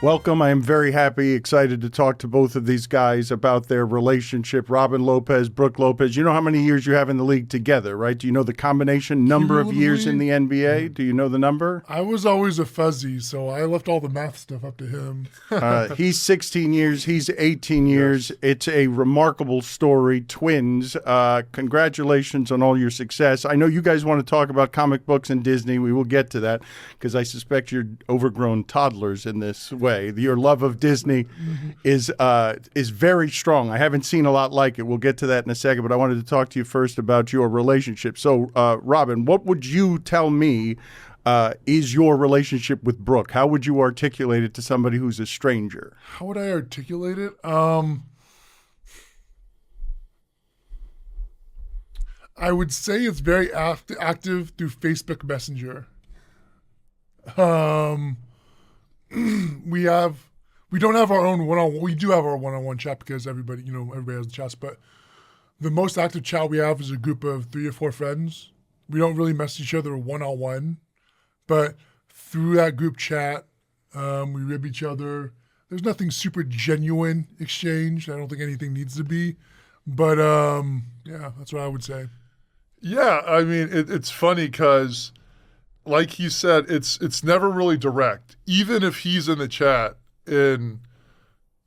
Welcome. I am very happy, excited to talk to both of these guys about their relationship. Robin Lopez, Brook Lopez. You know how many years you have in the league together, right? Do you know the combination number of years in the NBA? Do you know the number? I was always a fuzzy, so I left all the math stuff up to him. He's 16 years. He's 18 years. Yes. It's a remarkable story. Twins. Congratulations on all your success. I know you guys want to talk about comic books and Disney. We will get to that because I suspect you're overgrown toddlers in this way. Your love of Disney is very strong. I haven't seen a lot like it. We'll get to that in a second, but I wanted to talk to you first about your relationship. So, Robin, what would you tell me is your relationship with Brook? How would you articulate it to somebody who's a stranger? How would I articulate it? I would say it's very active through Facebook Messenger. We don't have our own one-on-one. We do have our one-on-one chat because everybody has the chats. But the most active chat we have is a group of 3 or 4 friends. We don't really message each other one-on-one, but through that group chat, we rib each other. There's nothing super genuine exchanged. I don't think anything needs to be, but yeah, that's what I would say. Yeah, I mean, it's funny because, like he said, it's never really direct. Even if he's in the chat and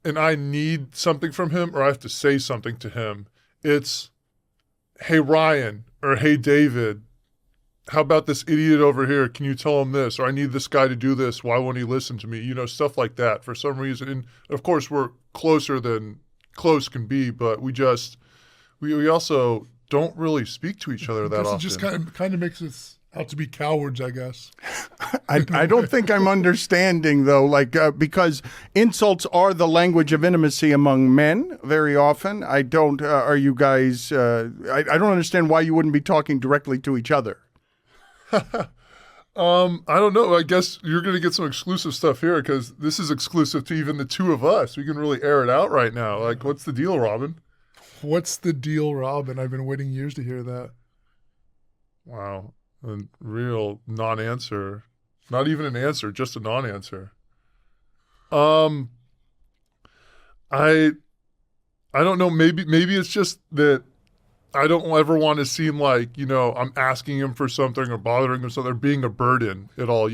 I need something from him or I have to say something to him, it's, hey, Ryan, or hey, David, how about this idiot over here? Can you tell him this? Or I need this guy to do this. Why won't he listen to me? Stuff like that for some reason. And of course, we're closer than close can be, but we also don't really speak to each other that often. It just kind of makes us out to be cowards, I guess. I don't think I'm understanding, though, because insults are the language of intimacy among men very often. I don't, are you guys, I don't understand why you wouldn't be talking directly to each other. I don't know. I guess you're going to get some exclusive stuff here because this is exclusive to even the two of us. We can really air it out right now. Like, what's the deal, Robin? What's the deal, Robin? I've been waiting years to hear that. Wow. A real non-answer. Not even an answer, just a non-answer. I don't know. Maybe it's just that I don't ever want to seem like, I'm asking him for something or bothering him something or being a burden at all,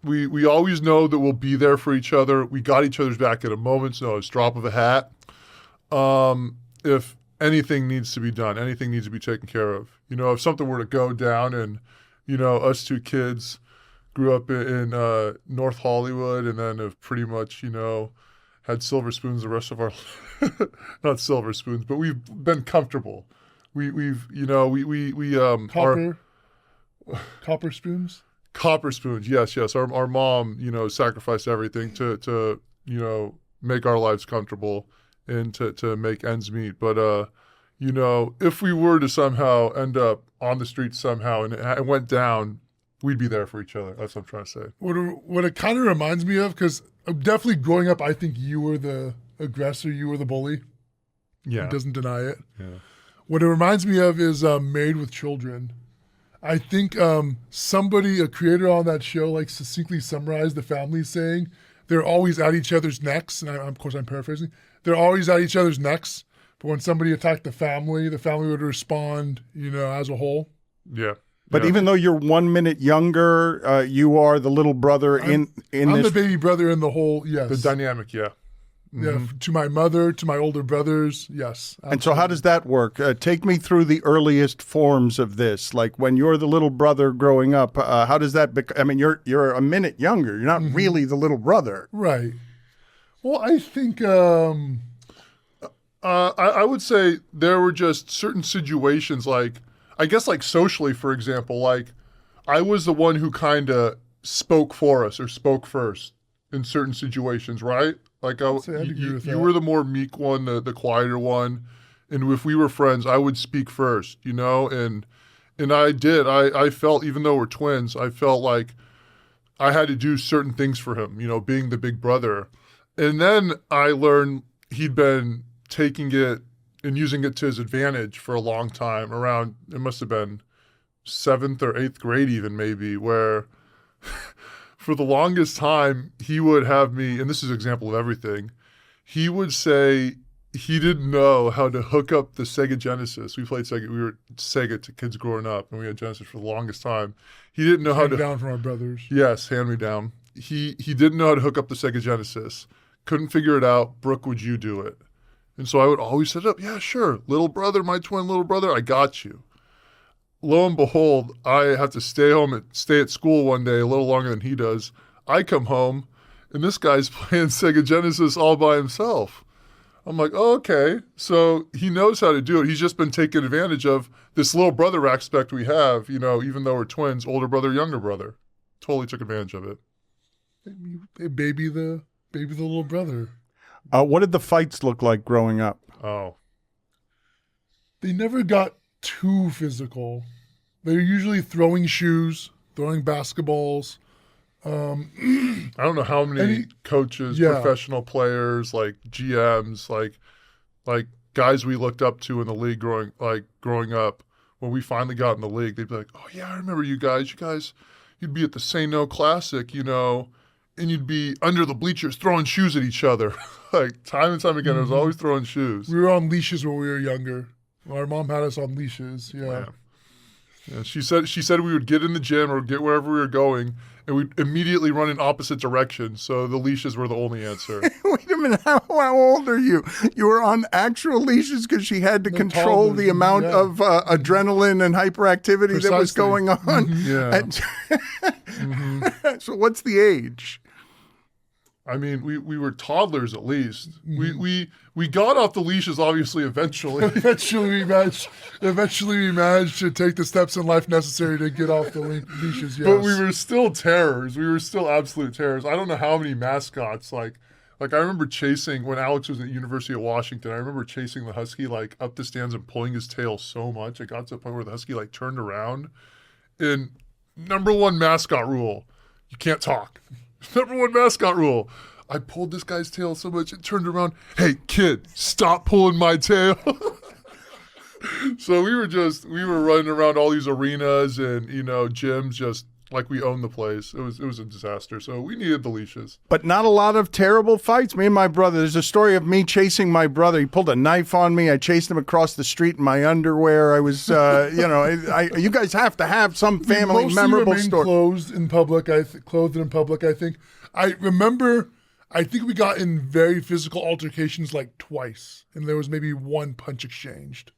We always know that we'll be there for each other. We got each other's back at a moment's notice, drop of a hat. If anything needs to be done, anything needs to be taken care of. If something were to go down and, us two kids grew up in North Hollywood and then have pretty much, had silver spoons the rest of our not silver spoons, but we've been comfortable. Copper spoons? Copper spoons, yes. Our mom, sacrificed everything to make our lives comfortable and to make ends meet. But if we were to somehow end up on the street somehow and it went down, we'd be there for each other. That's what I'm trying to say. What it kind of reminds me of, because definitely growing up, I think you were the aggressor, you were the bully. Yeah. He doesn't deny it. Yeah. What it reminds me of is Married with Children. I think a creator on that show, succinctly summarized the family saying they're always at each other's necks. And of course, I'm paraphrasing. They're always at each other's necks. But when somebody attacked the family would respond, as a whole. Yeah. But even though you're 1 minute younger, you are the little brother in this. I'm the baby brother in the whole, yes. The dynamic, yeah. Mm-hmm. Yeah, to my mother, to my older brothers, yes. Absolutely. And so how does that work? Take me through the earliest forms of this. Like when you're the little brother growing up, how does that you're a minute younger. You're not really the little brother. Right. Well, I think... I would say there were just certain situations, I guess socially, for example, I was the one who kind of spoke for us or spoke first in certain situations, right? You were the more meek one, the quieter one. And if we were friends, I would speak first, and I did. I felt, even though we're twins, I felt like I had to do certain things for him, being the big brother. And then I learned he'd been taking it and using it to his advantage for a long time around, it must have been 7th or 8th grade even maybe, where for the longest time, he would have me, and this is an example of everything, he would say he didn't know how to hook up the Sega Genesis. We played Sega. We were Sega to kids growing up, and we had Genesis for the longest time. He didn't know how to... down from our brothers. Yes, hand me down. He didn't know how to hook up the Sega Genesis. Couldn't figure it out. Brooke, would you do it? And so I would always set it up. Yeah, sure. Little brother, my twin little brother, I got you. Lo and behold, I have to stay at school one day a little longer than he does. I come home, and this guy's playing Sega Genesis all by himself. I'm like, oh, okay. So he knows how to do it. He's just been taking advantage of this little brother aspect we have, even though we're twins, older brother, younger brother. Totally took advantage of it. Hey, baby the little brother. What did the fights look like growing up? Oh. They never got too physical. They were usually throwing shoes, throwing basketballs. I don't know how many coaches, professional players, like GMs, like guys we looked up to in the league growing up. When we finally got in the league, they'd be like, "Oh yeah, I remember you guys. You'd be at the Say No Classic, and you'd be under the bleachers throwing shoes at each other." Like time and time again, I was always throwing shoes. We were on leashes when we were younger. Our mom had us on leashes. Yeah. She said we would get in the gym or get wherever we were going, and we'd immediately run in opposite directions. So the leashes were the only answer. Wait a minute, how old are you? You were on actual leashes because she had to control the amount of adrenaline and hyperactivity that was going on. So what's the age? I mean, we were toddlers at least. We got off the leashes obviously eventually. Eventually we managed to take the steps in life necessary to get off the leashes. Yes. But we were still terrors. We were still absolute terrors. I don't know how many mascots like I remember chasing when Alex was at the University of Washington. I remember chasing the husky up the stands and pulling his tail so much. It got to the point where the husky turned around. And number one mascot rule, you can't talk. Number one mascot rule. I pulled this guy's tail so much it turned around. Hey, kid, stop pulling my tail. So we were running around all these arenas and, gyms just like we owned the place. It was a disaster. So we needed the leashes. But not a lot of terrible fights. Me and my brother, there's a story of me chasing my brother. He pulled a knife on me. I chased him across the street in my underwear. I was, you guys have to have some family memorable story. Clothed in public, I think. I think we got in very physical altercations twice, and there was maybe one punch exchanged.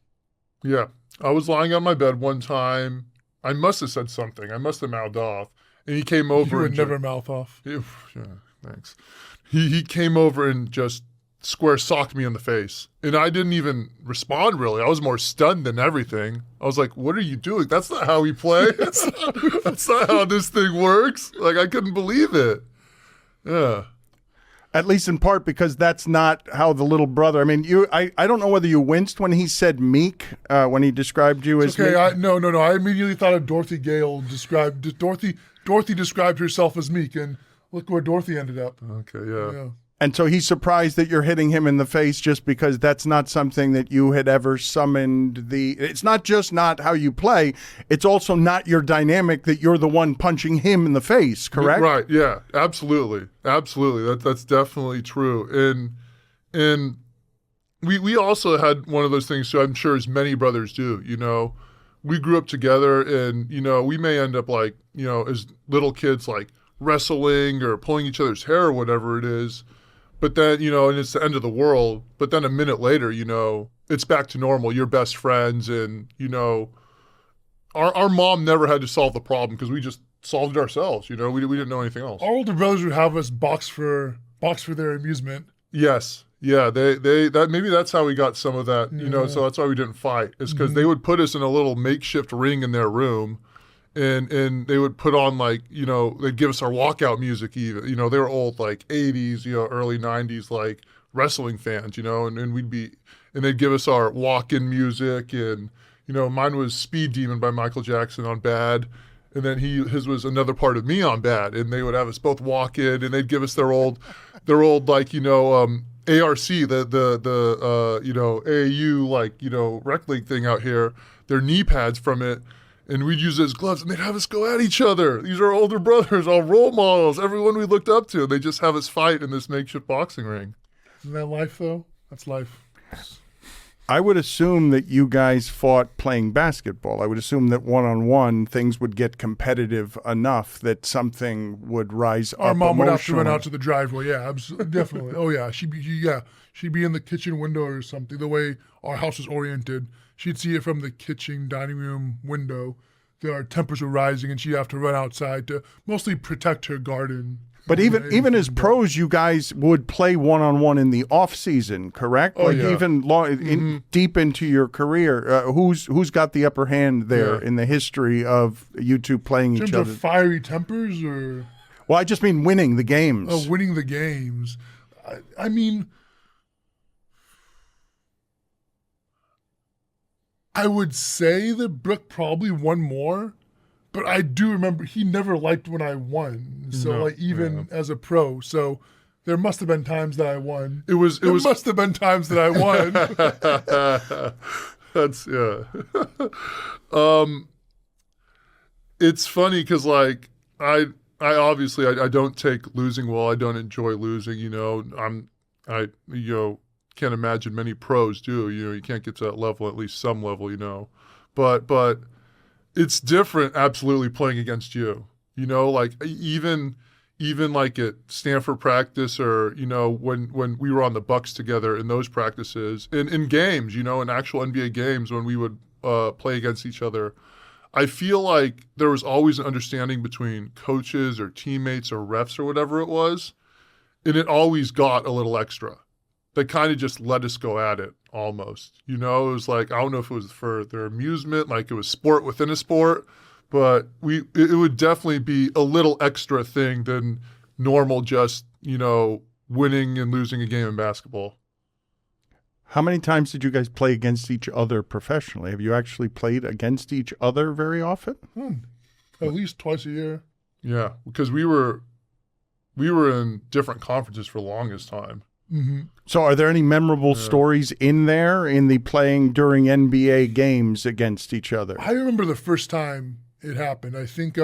Yeah. I was lying on my bed one time. I must have said something. I must have mouthed off. And he came over. You would never mouth off. Yeah, thanks. He came over and just square socked me in the face. And I didn't even respond, really. I was more stunned than everything. I was like, what are you doing? That's not how we play. That's not how this thing works. I couldn't believe it. Yeah. At least in part because that's not how the little brother. I mean, I don't know whether you winced when he said meek, when he described you as meek. No. I immediately thought of Dorothy Gale Dorothy described herself as meek, and look where Dorothy ended up. Okay, yeah. And so he's surprised that you're hitting him in the face just because that's not something that you had ever summoned it's not just not how you play, it's also not your dynamic that you're the one punching him in the face, correct? Right, yeah, absolutely. Absolutely. That's definitely true. And we also had one of those things, so I'm sure as many brothers do, we grew up together and, we may end up as little kids, wrestling or pulling each other's hair or whatever it is. But then, and it's the end of the world. But then a minute later, it's back to normal. You're best friends. And, our mom never had to solve the problem because we just solved it ourselves. We didn't know anything else. Our older brothers would have us box for their amusement. Yes. Yeah. Maybe that's how we got some of that, so that's why we didn't fight. Is because they would put us in a little makeshift ring in their room. And they would put on they'd give us our walkout music even. They were old 80s, early 90s wrestling fans, and they'd give us our walk-in music and mine was Speed Demon by Michael Jackson on Bad, and then his was Another Part of Me on Bad, and they would have us both walk in and they'd give us their old ARC, the AAU rec league thing out here, their knee pads from it. and we'd use those gloves, and they'd have us go at each other. These are our older brothers, all role models, everyone we looked up to. They just have us fight in this makeshift boxing ring. Isn't that life, though? That's life. I would assume that you guys fought playing basketball. I would assume that one-on-one things would get competitive enough that something would rise up. Our mom would have to run emotionally. out to the driveway. Yeah, absolutely, definitely. Oh yeah, she'd be in the kitchen window or something. The way our house was oriented, she'd see it from the kitchen dining room window. Our tempers were rising, and she'd have to run outside to mostly protect her garden. But even as pros, you guys would play one-on-one in the off season, correct? Oh, yeah. Even deep into your career, who's got the upper hand there in the history of you two playing In each terms other? of fiery tempers, or Well, I just mean winning the games. winning the games. I mean, I would say that Brook probably won more, but I do remember he never liked when I won. So No, like even as a pro, so there must have been times that I won. It was Must have been times that I won. That's it's funny because like I obviously I don't take losing well. I don't enjoy losing. I can't imagine many pros do. You can't get to that level, at least some level. But it's different. Absolutely playing against you. Like even like at Stanford practice, or when we were on the Bucks together in those practices, in games, in actual NBA games when we would play against each other, I feel like there was always an understanding between coaches or teammates or refs or whatever it was, and it always got a little extra. They kind of just let us go at it almost. It was like, I don't know if it was for their amusement, like it was sport within a sport, but it would definitely be a little extra thing than normal just, winning and losing a game in basketball. How many times did you guys play against each other professionally? Have you actually played against each other very often? At least twice a year. Yeah, because we were in different conferences for the longest time. Mm-hmm. So are there any memorable stories in there in the playing during NBA games against each other? I remember the first time it happened. I think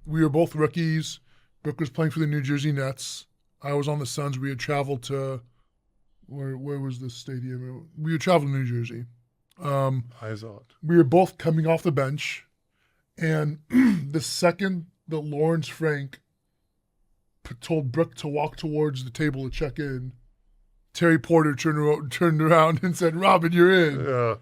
we were both rookies. Brook was playing for the New Jersey Nets. I was on the Suns. We had traveled to where was the stadium? We had traveled to New Jersey. We were both coming off the bench, and the second that Lawrence Frank told Brook to walk towards the table to check in, Terry Porter turned around and said, "Robin, you're in." Yeah.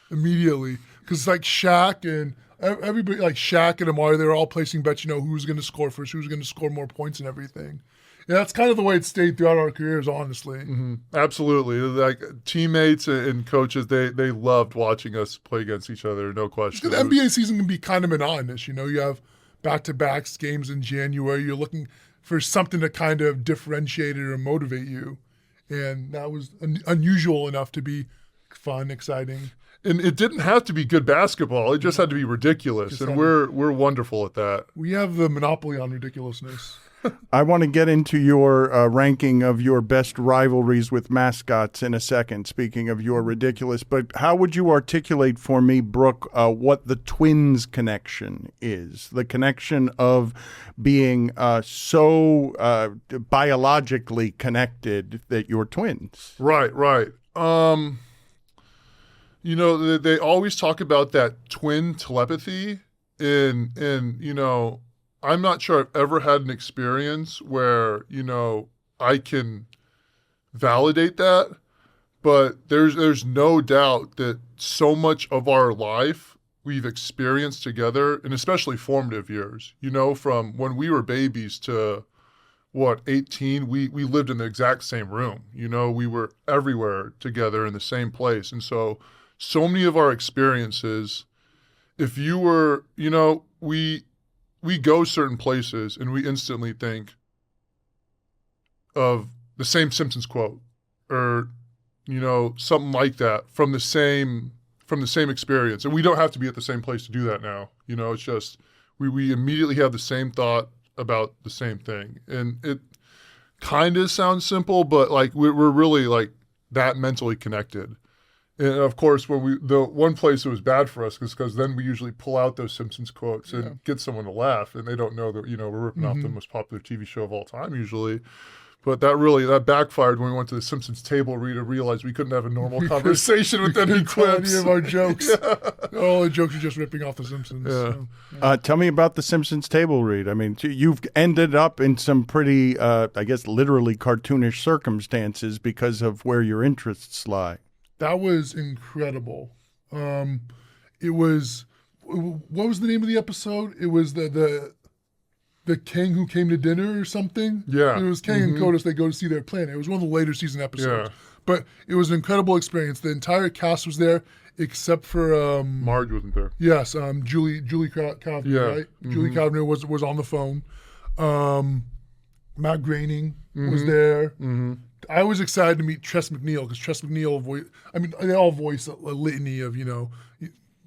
Immediately. Because like Shaq and everybody, like Shaq and Amari, they were all placing bets, who's going to score first, who's going to score more points and everything. And that's kind of the way it stayed throughout our careers, honestly. Mm-hmm. Absolutely. Like teammates and coaches, they loved watching us play against each other, no question. The NBA season can be kind of monotonous. You have back-to-backs, games in January. You're looking for something to kind of differentiate it or motivate you. And that was unusual enough to be fun, exciting. And it didn't have to be good basketball. It just had to be ridiculous. And we're wonderful at that. We have the monopoly on ridiculousness. I want to get into your ranking of your best rivalries with mascots in a second, speaking of your ridiculous. But how would you articulate for me, Brook, what the twins connection is? The connection of being so biologically connected that you're twins. Right. They always talk about that twin telepathy. And I'm not sure I've ever had an experience where, I can validate that, but there's no doubt that so much of our life we've experienced together, and especially formative years, from when we were babies to 18, we lived in the exact same room. We were everywhere together in the same place. And so many of our experiences, if you were, we go certain places and we instantly think of the same Simpsons quote or, something like that from the same experience. And we don't have to be at the same place to do that now. It's just, we immediately have the same thought about the same thing. And it kind of sounds simple, but like we're really like that mentally connected. And of course, the one place it was bad for us is because then we usually pull out those Simpsons quotes and get someone to laugh, and they don't know that we're ripping off the most popular TV show of all time usually. But that backfired when we went to the Simpsons table read and realized we couldn't have a normal conversation with any quips. Any of our jokes. All the jokes are just ripping off the Simpsons. Yeah. So, Tell me about the Simpsons table read. I mean, you've ended up in some pretty, I guess, literally cartoonish circumstances because of where your interests lie. that was incredible. It was, what was the name of the episode? It was the king who came to dinner or something. Yeah. It was King and Kodos. They go to see their planet. It was one of the later season episodes. Yeah. But it was an incredible experience. The entire cast was there except for Marge wasn't there. yes, Julie Kavner, Yeah. right? Julie Kavner was on the phone. Matt Groening was there. I was excited to meet Tress MacNeille because Tress MacNeille they all voice a litany of,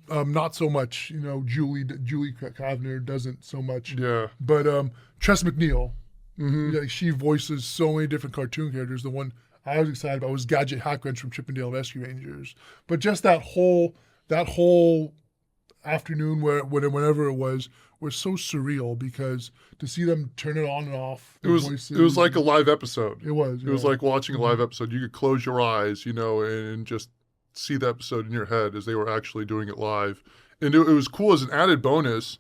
not so much, Julie Kavner doesn't so much. Yeah. But Tress MacNeille, she voices so many different cartoon characters. The one I was excited about was Gadget Hackwrench from Chippendale Rescue Rangers. But just that whole afternoon, whenever it was so surreal because to see them turn it on and off. It was like a live episode. It was. It was like watching a live episode. You could close your eyes, and just see the episode in your head as they were actually doing it live. And it was cool as an added bonus.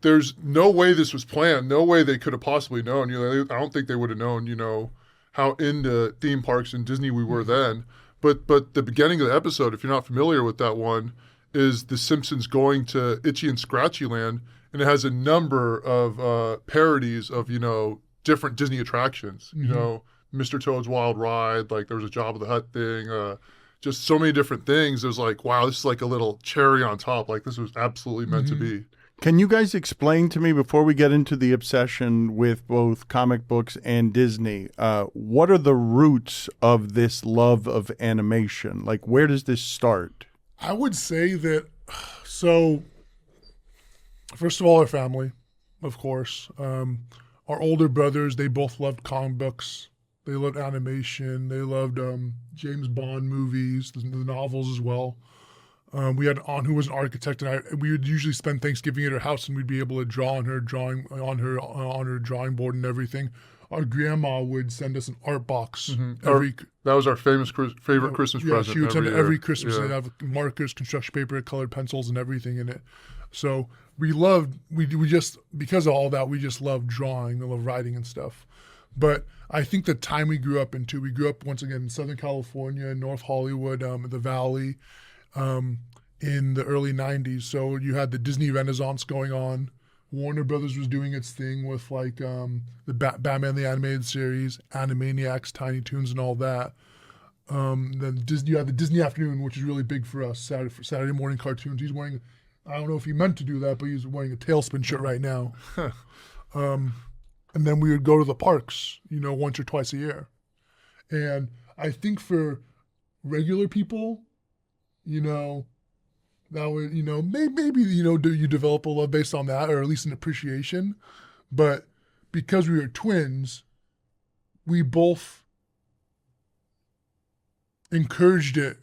There's no way this was planned. No way they could have possibly known. I don't think they would have known, how into theme parks and Disney we were then. But the beginning of the episode, if you're not familiar with that one, is the Simpsons going to Itchy and Scratchy Land, and it has a number of parodies of, different Disney attractions. Mr. Toad's Wild Ride, like there was a Jabba the Hutt thing, just so many different things. It was like, wow, this is like a little cherry on top. Like this was absolutely meant to be. Can you guys explain to me, before we get into the obsession with both comic books and Disney, what are the roots of this love of animation? Like, where does this start? I would say that, so, first of all, our family, of course. Our older brothers, they both loved comic books. They loved animation. They loved James Bond movies, the novels as well. We had an aunt who was an architect, and we would usually spend Thanksgiving at her house, and we'd be able to draw on her drawing drawing board and everything. Our grandma would send us an art box That was our favorite Christmas present. She would send it year. every Christmas. Yeah. They'd have markers, construction paper, colored pencils, and everything in it. So we just because of all that, we just loved drawing, we loved writing and stuff. But I think the time we grew up into, we grew up once again in Southern California, North Hollywood, the Valley. In the early 90s. So you had the Disney Renaissance going on. Warner Brothers was doing its thing with like the Batman the Animated Series, Animaniacs, Tiny Toons, and all that. Then you had the Disney Afternoon, which is really big for us, Saturday morning cartoons. He's wearing, I don't know if he meant to do that, but he's wearing a Tailspin shirt right now. And then we would go to the parks, once or twice a year. And I think for regular people, that would, maybe, do you develop a love based on that, or at least an appreciation. But because we were twins, we both encouraged it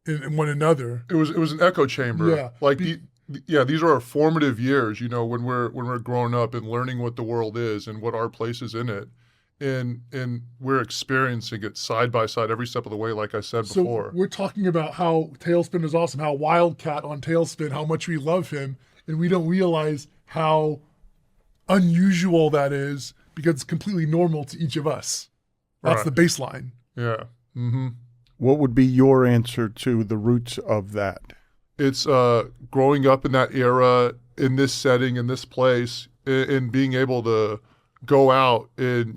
in one another. It was an echo chamber. Yeah. Like these are our formative years, when we're growing up and learning what the world is and what our place is in it. And we're experiencing it side by side every step of the way, like I said before. So we're talking about how Tailspin is awesome, how Wildcat on Tailspin, how much we love him, and we don't realize how unusual that is because it's completely normal to each of us. That's the baseline. Yeah. Mm-hmm. What would be your answer to the roots of that? It's growing up in that era, in this setting, in this place, and being able to go out and,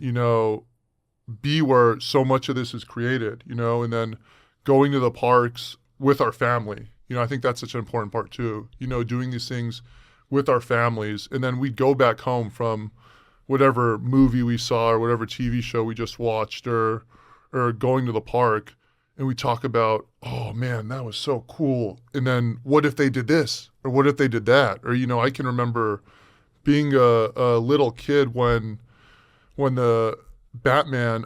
be where so much of this is created, and then going to the parks with our family. I think that's such an important part too, doing these things with our families. And then we'd go back home from whatever movie we saw or whatever TV show we just watched or going to the park, and we talk about, oh man, that was so cool. And then what if they did this or what if they did that? Or, I can remember being a little kid when the Batman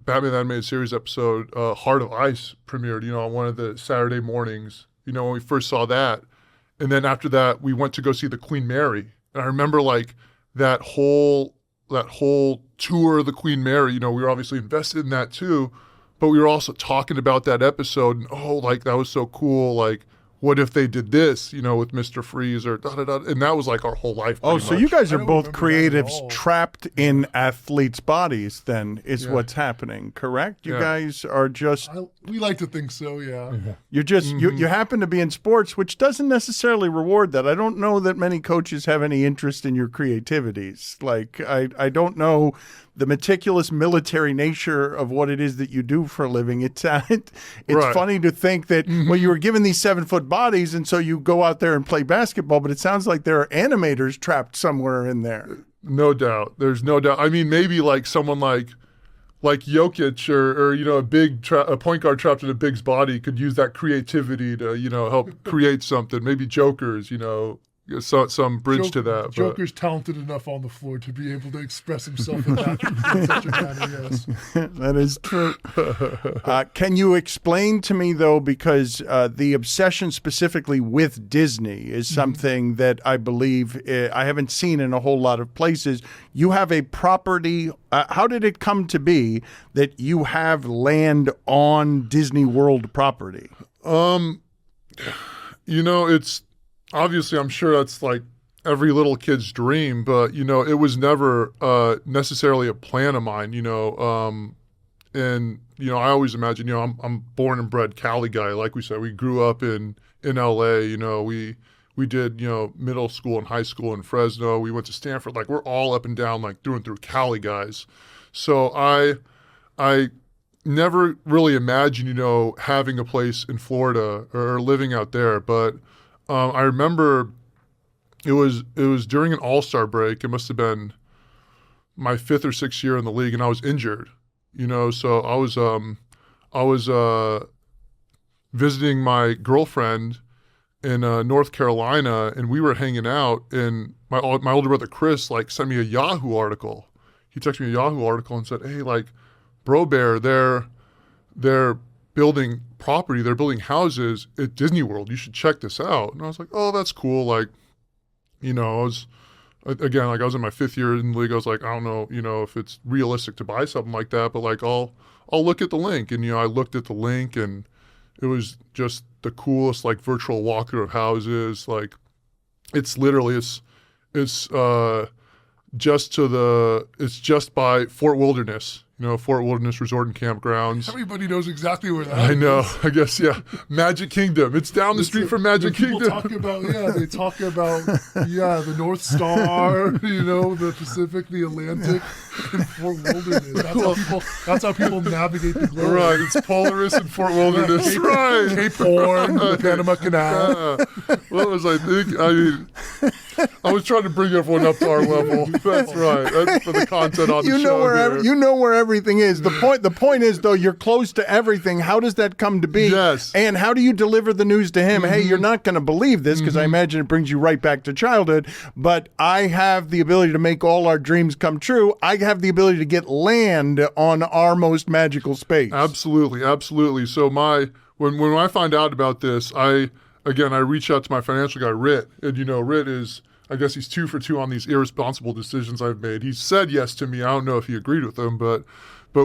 Batman the Animated Series episode, Heart of Ice, premiered, on one of the Saturday mornings, when we first saw that. And then after that, we went to go see the Queen Mary. And I remember like that whole tour of the Queen Mary, we were obviously invested in that too, but we were also talking about that episode and, like that was so cool. Like, what if they did this, with Mr. Freeze or da-da-da. And that was like our whole life. Oh, so much. you guys are don't both remember that at creatives all. trapped in athletes' bodies then is Yeah. what's happening, correct? You Yeah. guys are just, We like to think so, yeah. you're just, you happen to be in sports, which doesn't necessarily reward that. I don't know that many coaches have any interest in your creativities. Like, I don't know the meticulous military nature of what it is that you do for a living. It's Right. funny to think that, well, you were given these 7-foot bodies, and so you go out there and play basketball, but it sounds like there are animators trapped somewhere in there. No doubt. There's no doubt. I mean, maybe like someone like Jokic or a point guard trapped in a big's body could use that creativity to, help create something. Maybe Joker's, some bridge to that. But Joker's talented enough on the floor to be able to express himself in such a manner, yes. That is true. Can you explain to me, though, because the obsession specifically with Disney is something that I believe I haven't seen in a whole lot of places. You have a property. How did it come to be that you have land on Disney World property? It's obviously, I'm sure that's like every little kid's dream, but it was never necessarily a plan of mine. And I always imagine, I'm born and bred Cali guy. Like we said, we grew up in LA. We did middle school and high school in Fresno. We went to Stanford. Like we're all up and down, like through and through Cali guys. So I never really imagined having a place in Florida or living out there, but I remember it was during an All-Star break. It must have been my 5th or 6th year in the league, and I was injured. So I was visiting my girlfriend in North Carolina, and we were hanging out. And my older brother Chris sent me a Yahoo article. He texted me a Yahoo article and said, "Hey, Bro Bear, they're building property, they're building houses at Disney World. You should check this out." And I was like, "Oh, that's cool." I was in my 5th year in the league. I was like, I don't know, if it's realistic to buy something like that, but I'll look at the link. And I looked at the link, and it was just the coolest virtual walkthrough of houses. It's literally it's just by Fort Wilderness. Fort Wilderness Resort and Campgrounds. Everybody knows exactly where that is. I know. I guess, yeah. Magic Kingdom. It's down the street from Magic Kingdom. They talk about the North Star, the Pacific, the Atlantic, and Fort Wilderness. That's how people navigate the globe. Right. It's Polaris and Fort Wilderness. Right. Cape Horn, the Panama Canal. What was I thinking? I was trying to bring everyone up to our level. That's right. That's for the content on the show. You know where everything is. The point is, though, you're close to everything. How does that come to be? Yes. And how do you deliver the news to him? Hey, you're not going to believe this, because I imagine it brings you right back to childhood, but I have the ability to make all our dreams come true. I have the ability to get land on our most magical space. Absolutely. Absolutely. So when I find out about this, I reach out to my financial guy, Rit. And, Rit is, I guess he's 2 for 2 on these irresponsible decisions I've made. He said yes to me. I don't know if he agreed with them, but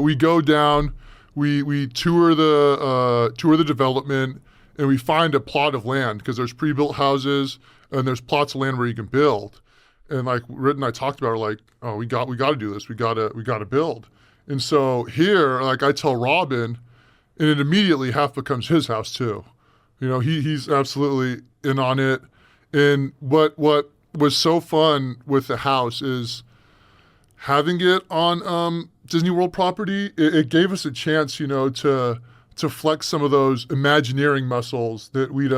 we go down, we tour the development, and we find a plot of land, because there's pre-built houses and there's plots of land where you can build. And Rit and I talked about it, oh, we got to do this. We got to build. And so here, I tell Robin, and it immediately half becomes his house too. He's absolutely in on it. And what was so fun with the house is having it on Disney World property. It gave us a chance, to flex some of those Imagineering muscles that we'd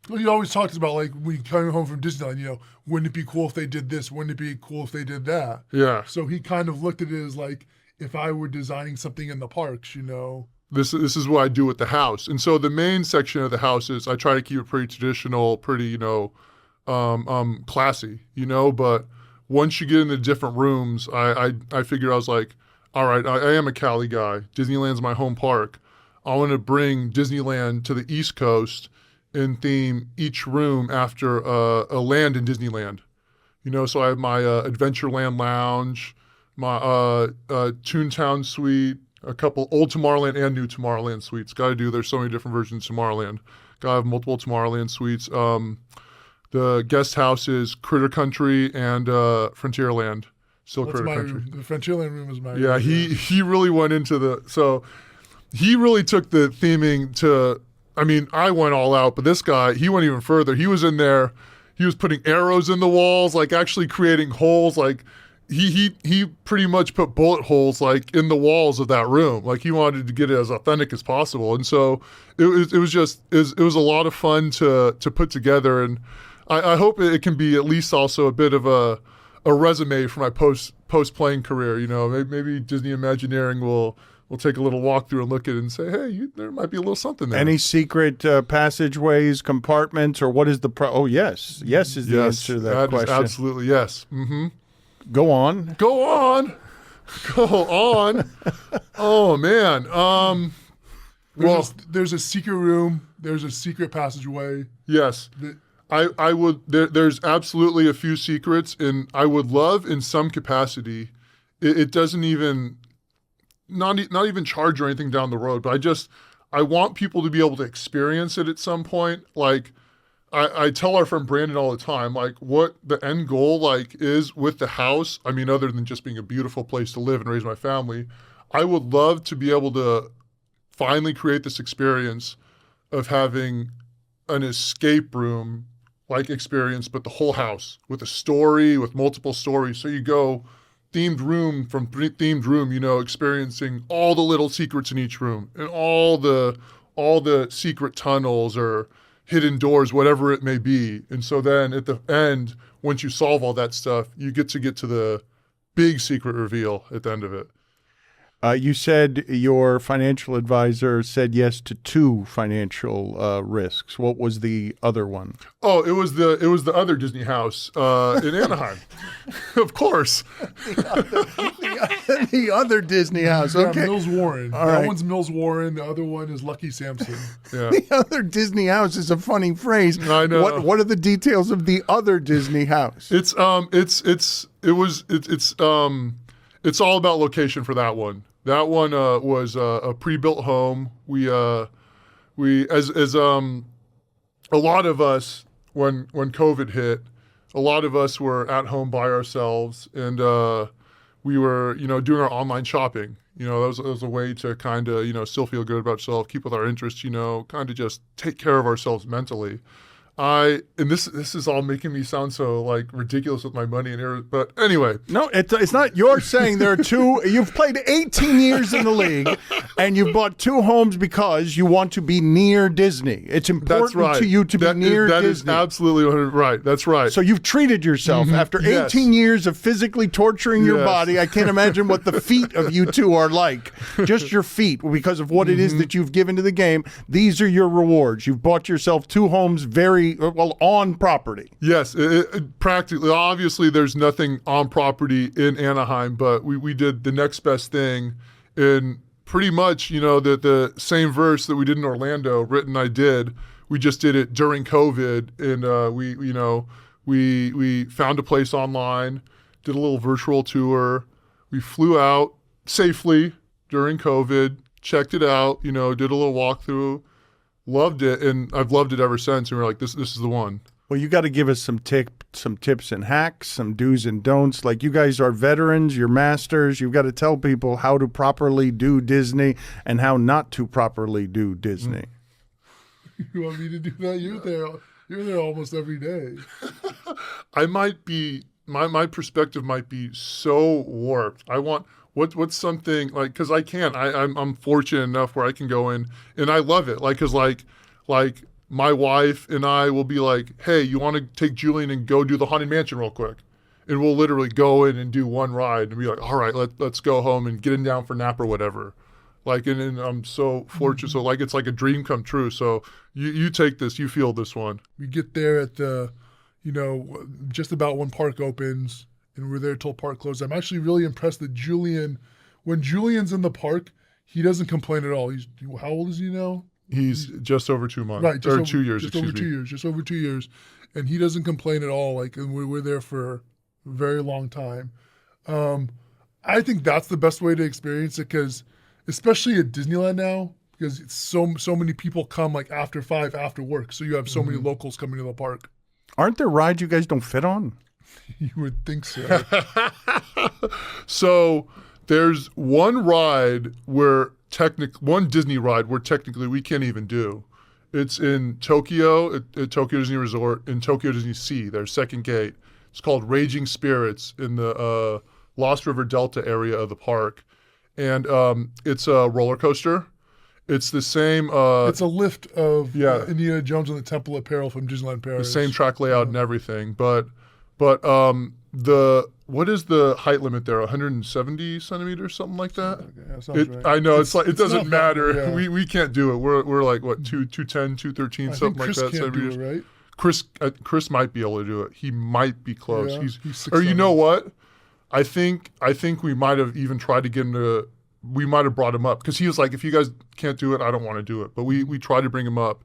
Well, you always talked about when you coming home from Disneyland, wouldn't it be cool if they did this? Wouldn't it be cool if they did that? Yeah. So he kind of looked at it as if I were designing something in the parks, This is what I do with the house. And so the main section of the house is, I try to keep it pretty traditional, pretty, classy, but once you get into different rooms, I figured I was like, all right, I am a Cali guy. Disneyland's my home park. I want to bring Disneyland to the East Coast and theme each room after a land in Disneyland. So I have my Adventureland Lounge, my Toontown Suite, a couple old Tomorrowland and new Tomorrowland suites. Got to do. There's so many different versions of Tomorrowland. Got to have multiple Tomorrowland suites. The guest house is Critter Country and Frontierland. Still That's Critter my Country. room. The Frontierland room is my room. Yeah, he really went into he really took the theming to, I mean, I went all out, but this guy, he went even further. He was in there, he was putting arrows in the walls, like actually creating holes, like he pretty much put bullet holes like in the walls of that room. Like he wanted to get it as authentic as possible. And so it was a lot of fun to put together. And I hope it can be at least also a bit of a resume for my post playing career. Maybe Disney Imagineering will take a little walk through and look at it and say, hey, there might be a little something there. Any secret passageways, compartments, or what is the oh, yes. Yes is the answer to that question. Absolutely, yes. Mm-hmm. Go on. Go on. Oh, man. There's a secret room. There's a secret passageway. Yes. I would. There's absolutely a few secrets, and I would love, in some capacity, it doesn't even, not even charge or anything down the road, but I want people to be able to experience it at some point. Like, I tell our friend Brandon all the time, like, what the end goal like is with the house. I mean, other than just being a beautiful place to live and raise my family, I would love to be able to finally create this experience of having an escape room like experience, but the whole house with a story, with multiple stories. So you go themed room from themed room, experiencing all the little secrets in each room and all the secret tunnels or hidden doors, whatever it may be. And so then at the end, once you solve all that stuff, you get to the big secret reveal at the end of it. You said your financial advisor said yes to 2 financial risks. What was the other one? Oh, it was the other Disney house in Anaheim, of course. The other Disney house. Yeah, Okay. Mills Warren. All that right. one's Mills Warren. The other one is Lucky Sampson. Yeah. The other Disney house is a funny phrase. I know. What are the details of the other Disney house? It's all about location for that one. That one was a pre-built home. We as a lot of us when COVID hit, a lot of us were at home by ourselves, and we were doing our online shopping. That was a way to kind of still feel good about yourself, keep with our interests. Kind of just take care of ourselves mentally. And this is all making me sound so like ridiculous with my money but anyway. No, it's not. You're saying there are 2. You've played 18 years in the league, and you bought 2 homes because you want to be near Disney. It's important to you to be near Disney. That is absolutely right. That's right. So you've treated yourself after 18 years of physically torturing your body. I can't imagine what the feet of you 2 are like. Just your feet, because of what it is that you've given to the game. These are your rewards. You've bought yourself 2 homes on property. Yes, practically. Obviously, there's nothing on property in Anaheim, but we did the next best thing in pretty much, the same verse that we did in Orlando, written I did. We just did it during COVID, and we found a place online, did a little virtual tour. We flew out safely during COVID, checked it out, did a little walkthrough. Loved it, and I've loved it ever since. And we're like, this is the one. Well, you got to give us some tips and hacks, some do's and don'ts. Like, you guys are veterans, you're masters. You've got to tell people how to properly do Disney and how not to properly do Disney. You want me to do that? You're there almost every day. I might be, my perspective might be so warped. I want. What's something like, because I can, I'm fortunate enough where I can go in and I love it. Like, cause like my wife and I will be like, hey, you want to take Julian and go do the Haunted Mansion real quick? And we'll literally go in and do one ride and be like, all right, let's go home and get in down for nap or whatever. Like, and I'm so fortunate. So like, it's like a dream come true. So you take this, you feel this one. We get there at the, just about when park opens. and we're there till park closed. I'm actually really impressed that when Julian's in the park, he doesn't complain at all. How old is he now? He's just over 2 months. Right, or 2 years, just excuse over me. 2 years, just over 2 years, and he doesn't complain at all. Like, and we're there for a very long time. I think that's the best way to experience it, because especially at Disneyland now, because it's so many people come like after 5 after work, so you have so many locals coming to the park. Aren't there rides you guys don't fit on? You would think so. So there's one ride one Disney ride where technically we can't even do. It's in Tokyo, at Tokyo Disney Resort, in Tokyo Disney Sea, their second gate. It's called Raging Spirits in the Lost River Delta area of the park. And it's a roller coaster. It's the same. It's a lift of Indiana Jones and the Temple of Peril from Disneyland Paris. The same track layout and everything. But what is the height limit there? 170 centimeters, something like that? Okay, that sounds right. I know it's it doesn't matter. Yeah. We can't do it. We're like what 210, 213, something like that. Chris can't do it, right? Chris might be able to do it. He might be close. Yeah, he's 6'7". Or you know what? I think we might have even tried to get him to. We might have brought him up because he was like, if you guys can't do it, I don't want to do it. But we tried to bring him up,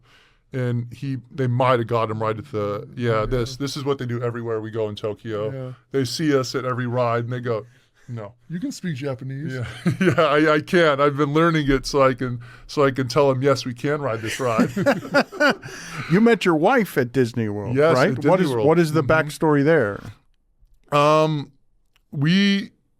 and they might have got him right at the This is what they do everywhere we go in Tokyo. Yeah. They see us at every ride and they go, no. You can speak Japanese. Yeah, I can. I've been learning it so I can tell them, yes, we can ride this ride. You met your wife at Disney World, Yes, right? at Disney World. What is the backstory there?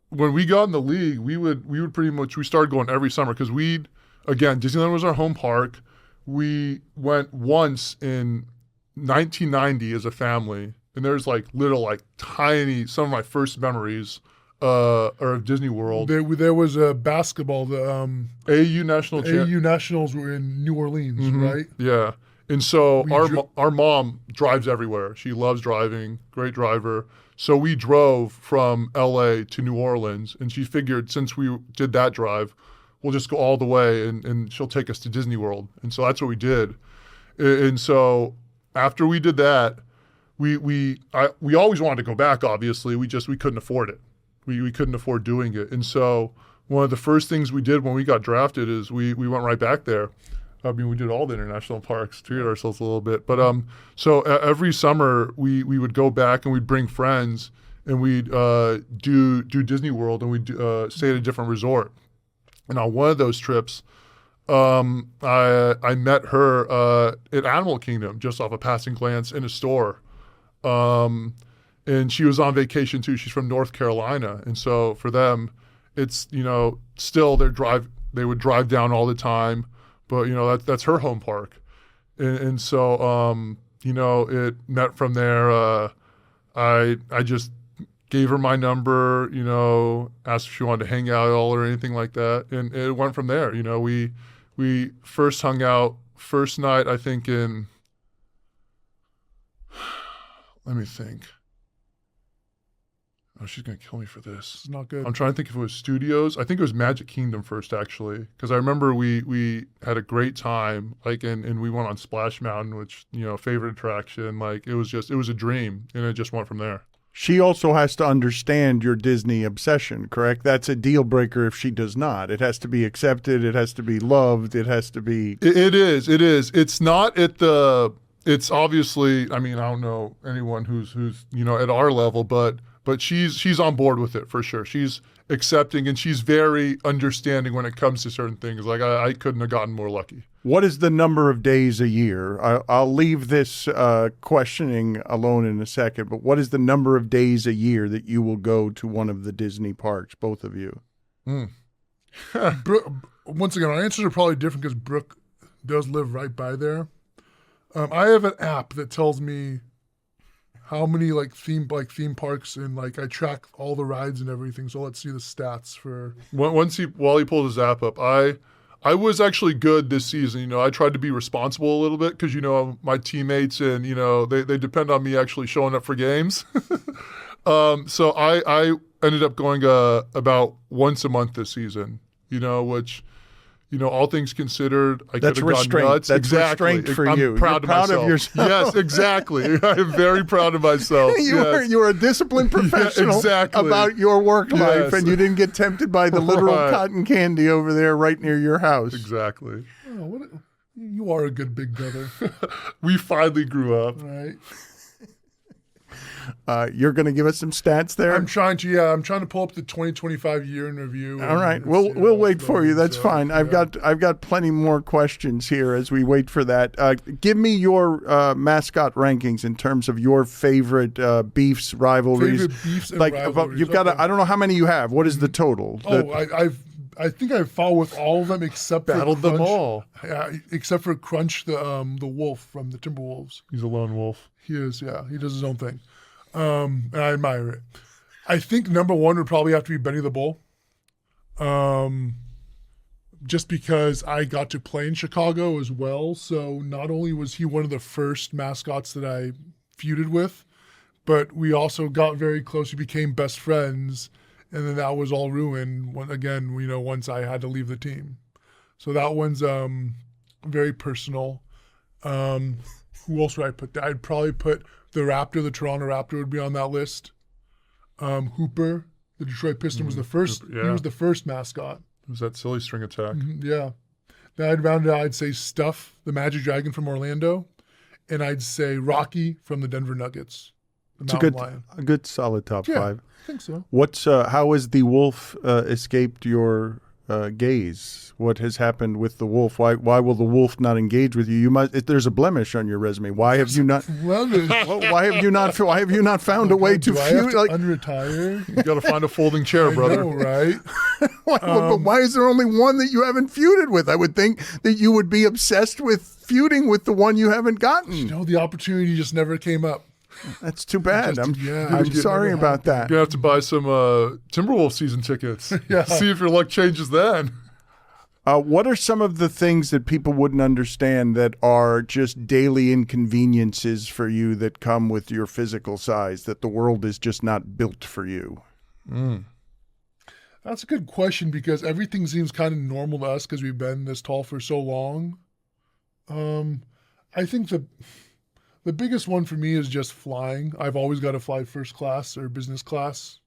When we got in the league, we would pretty much, we started going every summer because Disneyland was our home park. We went once in 1990 as a family, and there's like little, like tiny, some of my first memories are of Disney World. There was a basketball. The AU Nationals were in New Orleans, right? Yeah. And so our mom drives everywhere. She loves driving, great driver. So we drove from LA to New Orleans, and she figured since we did that drive, we'll just go all the way and she'll take us to Disney World. And so that's what we did. And so after we did that, we always wanted to go back, obviously. We couldn't afford it. We couldn't afford doing it. And so one of the first things we did when we got drafted is we went right back there. I mean, we did all the international parks, treated ourselves a little bit. But so every summer we would go back and we'd bring friends and we'd do Disney World, and we'd stay at a different resort. And on one of those trips, I met her at Animal Kingdom, just off a passing glance in a store. And she was on vacation too. She's from North Carolina. And so for them, it's, still they would drive down all the time. But, that's her home park. And so, it met from there. I just gave her my number, asked if she wanted to hang out at all or anything like that. And it went from there. We first hung out first night, I think let me think. Oh, she's going to kill me for this. It's not good. I'm trying to think if it was Studios. I think it was Magic Kingdom first, actually, because I remember we had a great time, and we went on Splash Mountain, which, favorite attraction. Like, it was a dream, and it just went from there. She also has to understand your Disney obsession, correct? That's a deal breaker if she does not. It has to be accepted. It has to be loved. It has to be... It is. It's not it's obviously, I mean, I don't know anyone who's at our level, but she's on board with it for sure. She's accepting, and she's very understanding when it comes to certain things. Like, I couldn't have gotten more lucky. What is the number of days a year? I'll leave this questioning alone in a second, but what is the number of days a year that you will go to one of the Disney parks, both of you? Once again, our answers are probably different because Brooke does live right by there. I have an app that tells me how many theme parks, and I track all the rides and everything. So let's see the stats for. While he pulled his app up, I was actually good this season. I tried to be responsible a little bit because my teammates and they depend on me actually showing up for games. So I ended up going about once a month this season. Which all things considered, I That's could have gone restraint. nuts. That's exactly. restraint for I'm you. Proud You're proud of myself. yourself. Yes, exactly. I am very proud of myself. You were a disciplined professional exactly. about your work life, Yes. and you didn't get tempted by the literal Right. cotton candy over there right near your house. Exactly. Oh, you are a good big brother, We finally grew up. right? You're going to give us some stats there? I'm trying to pull up the 2025 year in review. All right, we'll wait for you. That's fine. I've got plenty more questions here as we wait for that. Give me your mascot rankings in terms of your favorite beefs, rivalries. Favorite beefs and like rivalries. you've got. Okay. I don't know how many you have. What is the total? I think I fought with all of them except Battled for Crunch. them all. Yeah, except for Crunch, the wolf from the Timberwolves. He's a lone wolf. He is, yeah. He does his own thing. And I admire it. I think number one would probably have to be Benny the Bull. Just because I got to play in Chicago as well. So not only was he one of the first mascots that I feuded with, but we also got very close. We became best friends. And then that was all ruined once I had to leave the team. So that one's very personal. Who else would I put there? I'd probably put the Toronto Raptor would be on that list. Hooper, the Detroit Piston, was the first. Hooper, yeah. He was the first mascot. It was that silly string attack. Yeah. Then I'd round it out. I'd say Stuff, the Magic Dragon from Orlando, and I'd say Rocky from the Denver Nuggets. It's a good solid top five. I think so. How has the wolf escaped your gaze? What has happened with the wolf? Why will the wolf not engage with you? There's a blemish on your resume. Why have you not? Why have you not? Why have you not found a way to Do I have feud? to unretire? You got to find a folding chair, brother. I know, right? But why is there only one that you haven't feuded with? I would think that you would be obsessed with feuding with the one you haven't gotten. The opportunity just never came up. That's too bad. I'm it sorry never about that. You're going to have to buy some Timberwolves season tickets. Yeah. See if your luck changes then. What are some of the things that people wouldn't understand that are just daily inconveniences for you that come with your physical size, that the world is just not built for you? That's a good question because everything seems kind of normal to us because we've been this tall for so long. I think the biggest one for me is just flying. I've always got to fly first class or business class.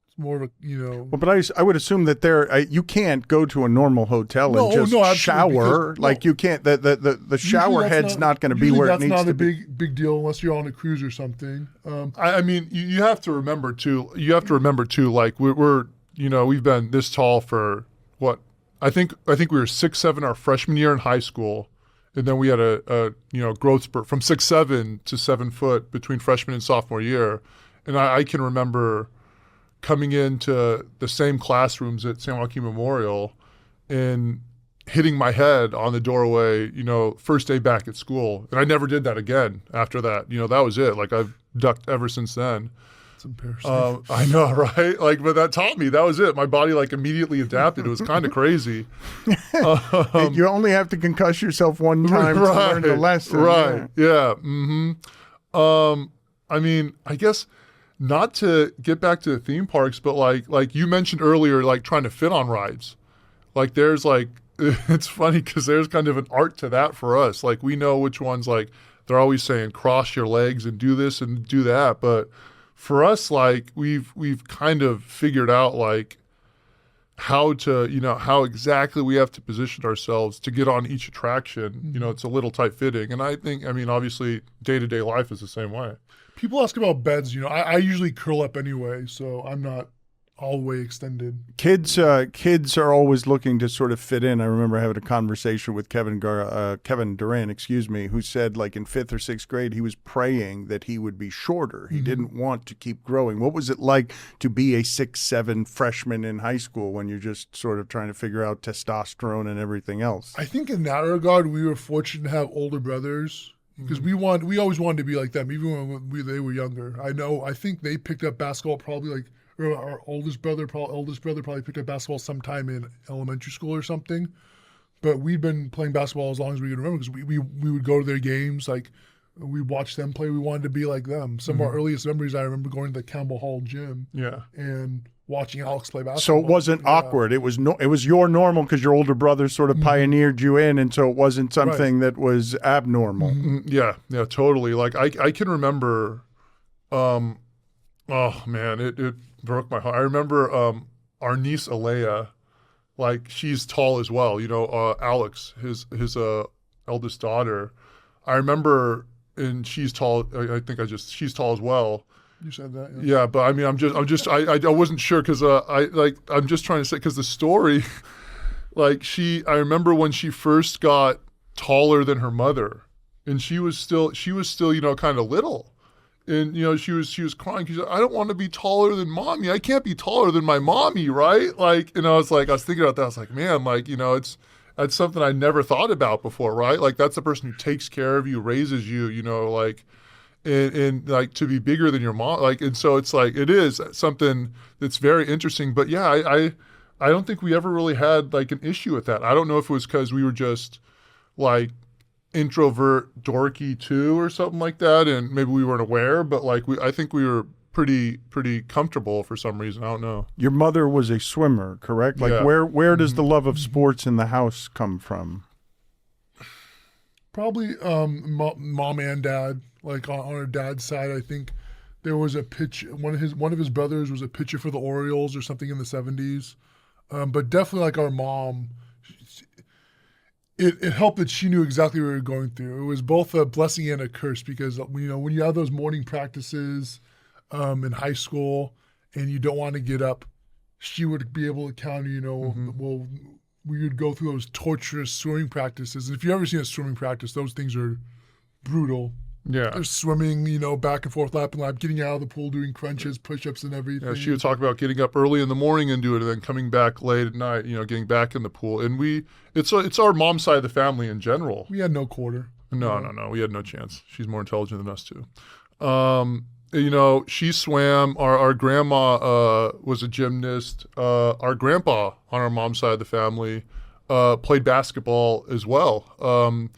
It's more of a, Well, but I would assume that you can't go to a normal hotel and just shower. You can't. The shower head's not going to be where it needs to be. That's not a big deal unless you're on a cruise or something. I mean, you have to remember too. Like we've been this tall for what? I think we were 6'7" our freshman year in high school. And then we had a growth spurt from 6'7" to 7 foot between freshman and sophomore year. And I can remember coming into the same classrooms at San Joaquin Memorial and hitting my head on the doorway, first day back at school. And I never did that again after that. That was it. Like I've ducked ever since then. It's embarrassing. I know, right? But that taught me. That was it. My body immediately adapted. It was kind of crazy. You only have to concuss yourself one time to learn the lesson. Right. Yeah. Mm-hmm. I mean, I guess not to get back to the theme parks, but like you mentioned earlier, like trying to fit on rides. Like there's it's funny because there's kind of an art to that for us. Like we know which ones, they're always saying cross your legs and do this and do that, but for us, we've kind of figured out how to, how exactly we have to position ourselves to get on each attraction. It's a little tight fitting. And I think, obviously day-to-day life is the same way. People ask about beds. I usually curl up anyway, so I'm not all the way extended. Kids are always looking to sort of fit in. I remember having a conversation with Kevin Durant, who said in 5th or 6th grade he was praying that he would be shorter. He didn't want to keep growing. What was it like to be a 6'7" freshman in high school when you're just sort of trying to figure out testosterone and everything else? I think in that regard we were fortunate to have older brothers. Because we always wanted to be like them, even when they were younger. I think they picked up basketball probably our oldest brother probably picked up basketball sometime in elementary school or something. But we'd been playing basketball as long as we could remember because we would go to their games. We watched them play. We wanted to be like them. Some of our earliest memories, I remember going to the Campbell Hall gym. Yeah. And watching Alex play basketball. So it wasn't awkward. It was it was your normal because your older brother sort of pioneered you in, and so it wasn't something that was abnormal. Yeah, totally. Like I can remember, oh man, it broke my heart. I remember our niece Alea, like she's tall as well. Alex, his eldest daughter. I remember, and she's tall. I think she's tall as well. You said that. Yeah, but I mean, I wasn't sure because I'm just trying to say because the story, like I remember when she first got taller than her mother, and she was still kind of little, and she was crying. She said, "I don't want to be taller than mommy. I can't be taller than my mommy, right?" Like, and I was thinking about that. I was like, man, like that's something I never thought about before, right? Like that's the person who takes care of you, raises you, like. And like to be bigger than your mom, like, and so it's like it is something that's very interesting. But yeah, I don't think we ever really had like an issue with that. I don't know if it was because we were just like introvert, dorky too, or something like that, and maybe we weren't aware. But like I think we were pretty comfortable for some reason. I don't know. Your mother was a swimmer, correct? Like Yeah. where does the love of sports in the house come from? Probably mom and dad. Like on her dad's side, I think there was a pitch. One of his brothers was a pitcher for the Orioles or something in the 70s. But definitely like our mom, it helped that she knew exactly what we were going through. It was both a blessing and a curse because when you have those morning practices in high school and you don't want to get up, she would be able to counter. Well, we would go through those torturous swimming practices. And if you've ever seen a swimming practice, those things are brutal. Yeah. They're swimming, back and forth, lap and lap, getting out of the pool, doing crunches, push-ups, and everything. Yeah, she would talk about getting up early in the morning and do it, and then coming back late at night, getting back in the pool. And it's our mom's side of the family in general. We had no quarter. No, we had no chance. She's more intelligent than us too. She swam. Our grandma was a gymnast. Our grandpa on our mom's side of the family played basketball as well.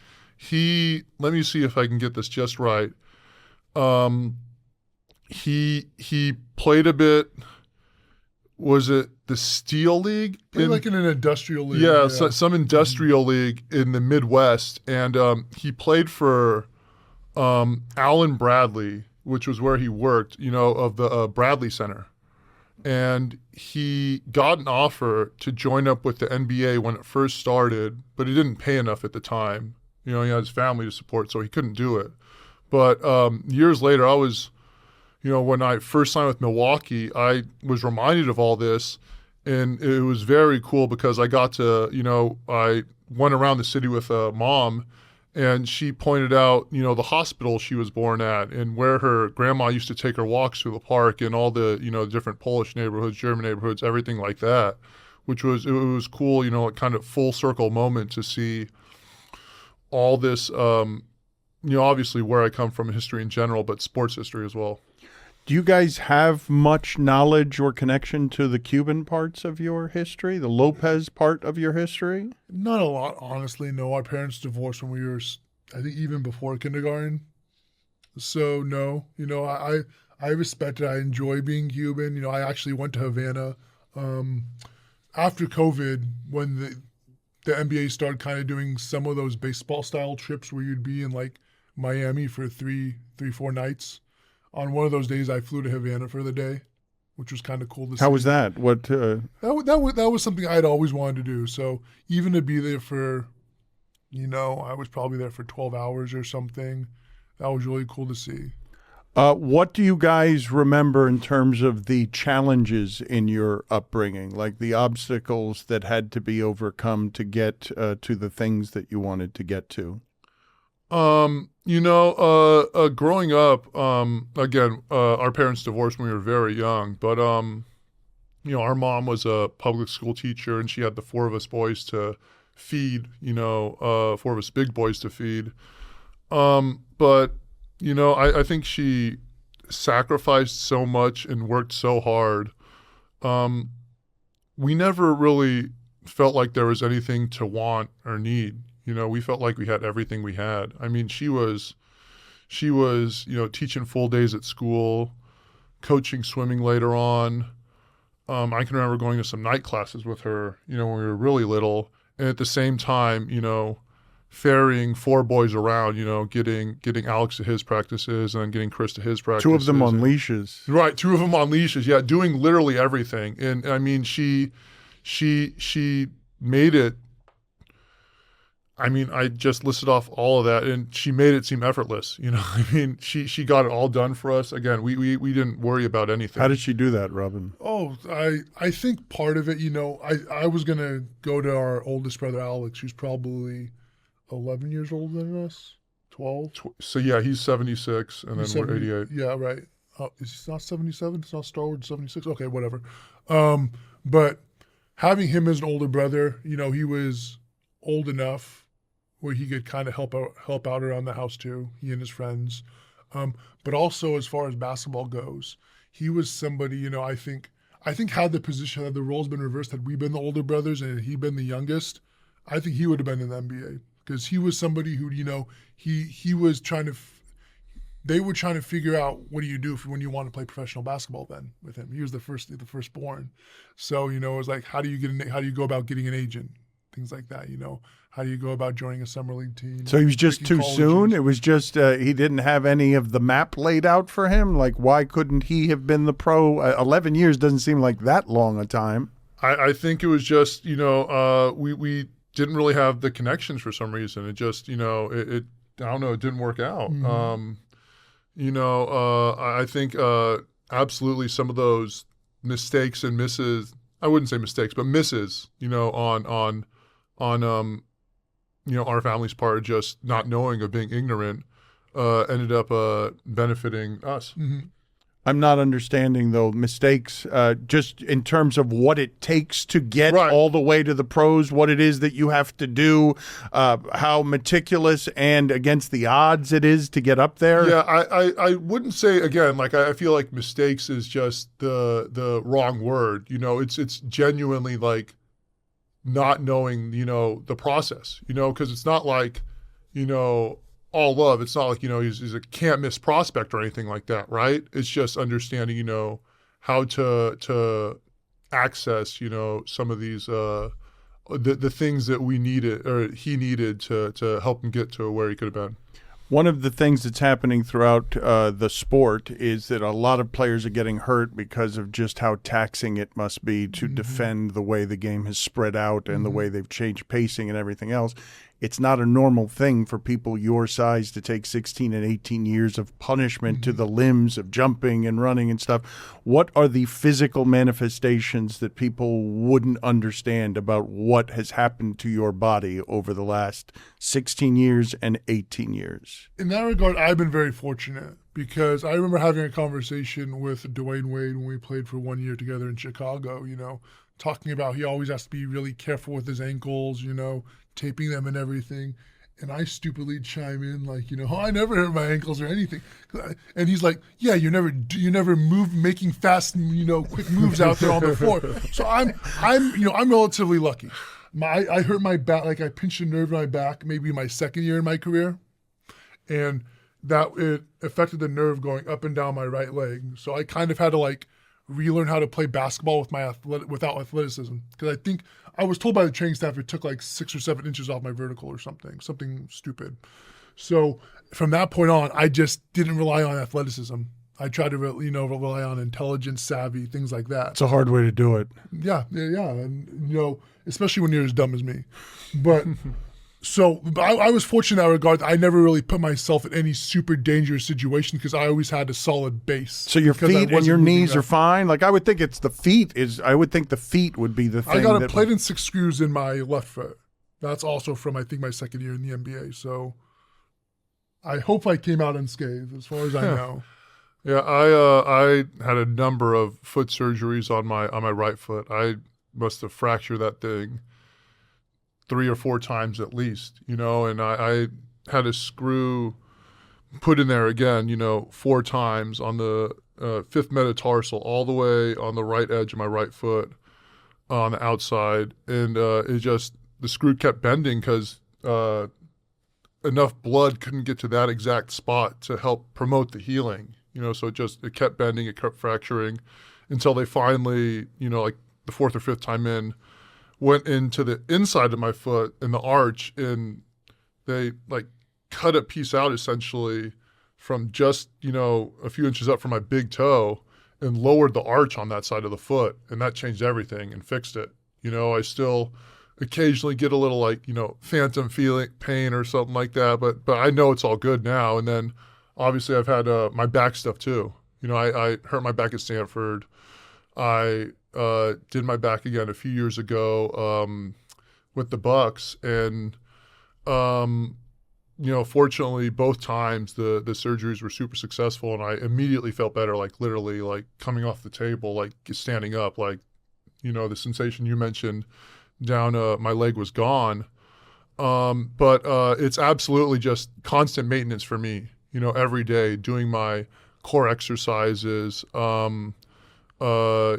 Let me see if I can get this just right. He played a bit. Was it the Steel League? Like in an industrial league. Yeah, some industrial league in the Midwest, and he played for Allen Bradley, which was where he worked. Of the Bradley Center, and he got an offer to join up with the NBA when it first started, but he didn't pay enough at the time. He had his family to support, so he couldn't do it. But years later, I was, when I first signed with Milwaukee, I was reminded of all this, and it was very cool because I got to, I went around the city with Mom, and she pointed out, the hospital she was born at and where her grandma used to take her walks through the park and all the, different Polish neighborhoods, German neighborhoods, everything like that, it was cool, a kind of full circle moment to see all this, obviously where I come from in history in general, but sports history as well. Do you guys have much knowledge or connection to the Cuban parts of your history, the Lopez part of your history? Not a lot, honestly. No, our parents divorced when we were, I think, even before kindergarten. So no, I respect it. I enjoy being Cuban. I actually went to Havana after COVID when the NBA started kind of doing some of those baseball style trips where you'd be in like Miami for 4 nights. On one of those days, I flew to Havana for the day, which was kind of cool to see. How was that? What? That was something I'd always wanted to do. So even to be there for, I was probably there for 12 hours or something. That was really cool to see. What do you guys remember in terms of the challenges in your upbringing, like the obstacles that had to be overcome to get to the things that you wanted to get to? Growing up, again, our parents divorced when we were very young, but, our mom was a public school teacher and she had the 4 of us boys to feed, 4 of us big boys to feed. But, I think she sacrificed so much and worked so hard. We never really felt like there was anything to want or need. We felt like we had everything we had. I mean, she was, teaching full days at school, coaching swimming later on. I can remember going to some night classes with her, when we were really little, and at the same time, ferrying 4 boys around, getting Alex to his practices and then getting Chris to his practices. 2 of them on leashes. Right, 2 of them on leashes. Yeah, doing literally everything. And I mean, she made it. I mean, I just listed off all of that, and she made it seem effortless. I mean, she got it all done for us. Again, we didn't worry about anything. How did she do that, Robin? Oh, I think part of it, I was going to go to our oldest brother, Alex, who's probably 11 years older than us, 12. So, yeah, he's 76, and then we're 88. Yeah, right. Is he not 77? It's not Star Wars 76? Okay, whatever. But having him as an older brother, he was old enough where he could kind of help out around the house too, he and his friends. But also as far as basketball goes, he was somebody, I think had the roles been reversed, had we been the older brothers and he'd been the youngest, I think he would have been in the NBA, because he was somebody who, he was trying to, they were trying to figure out, what do you do when you want to play professional basketball then with him? He was the firstborn. So, it was like, how do you go about getting an agent? Things like that, How do you go about joining a summer league team? So he was just too soon? It was just he didn't have any of the map laid out for him? Like, why couldn't he have been the pro? 11 years doesn't seem like that long a time. I think it was just, we didn't really have the connections for some reason. It just, I don't know, it didn't work out. Mm-hmm. I think absolutely some of those mistakes and misses, I wouldn't say mistakes, but misses, on our family's part, just not knowing, of being ignorant, ended up benefiting us. Mm-hmm. I'm not understanding, though, mistakes just in terms of what it takes to get all the way to the pros, what it is that you have to do, how meticulous and against the odds it is to get up there. Yeah, I wouldn't say, again, like I feel like mistakes is just the wrong word. It's genuinely like not knowing, the process, because it's not like, all love. It's not like, he's a can't miss prospect or anything like that, right? It's just understanding, how to access, some of these, the things that we needed or he needed to help him get to where he could have been. One of the things that's happening throughout the sport is that a lot of players are getting hurt because of just how taxing it must be to defend the way the game has spread out and the way they've changed pacing and everything else. It's not a normal thing for people your size to take 16 and 18 years of punishment to the limbs of jumping and running and stuff. What are the physical manifestations that people wouldn't understand about what has happened to your body over the last 16 years and 18 years? In that regard, I've been very fortunate, because I remember having a conversation with Dwayne Wade when we played for 1 year together in Chicago, talking about he always has to be really careful with his ankles, taping them and everything. And I stupidly chime in like, I never hurt my ankles or anything. And he's like, yeah, you never move making fast, quick moves out there on the floor. So I'm relatively lucky. I hurt my back, like I pinched a nerve in my back, maybe my second year in my career. And that it affected the nerve going up and down my right leg. So I kind of had to relearn how to play basketball without athleticism. Because I think I was told by the training staff it took 6 or 7 inches off my vertical or something stupid. So from that point on, I just didn't rely on athleticism. I tried to rely on intelligence, savvy, things like that. It's a hard way to do it. Yeah, and especially when you're as dumb as me. But so I was fortunate in that regard. I never really put myself in any super dangerous situation because I always had a solid base. So your feet and your knees are fine? I would think it's the feet. I would think the feet would be the thing. I got a plate and 6 screws in my left foot. That's also from, I think, my second year in the NBA. So I hope I came out unscathed as far as I know. Yeah, I had a number of foot surgeries on my right foot. I must have fractured that thing 3 or 4 times at least, and I had a screw put in there again, 4 times on the 5th metatarsal, all the way on the right edge of my right foot on the outside. And the screw kept bending because enough blood couldn't get to that exact spot to help promote the healing, so it kept bending, it kept fracturing. until they finally, like the fourth or fifth time in, went into the inside of my foot in the arch, and they like cut a piece out essentially from just, a few inches up from my big toe and lowered the arch on that side of the foot. And that changed everything and fixed it. I still occasionally get a little like, phantom pain or something like that, but I know it's all good now. And then obviously I've had my back stuff too. I hurt my back at Stanford. I did my back again a few years ago with the Bucks, and fortunately both times the surgeries were super successful, and I immediately felt better, like literally like coming off the table, like standing up, like the sensation you mentioned down my leg was gone. But it's absolutely just constant maintenance for me, every day, doing my core exercises, when I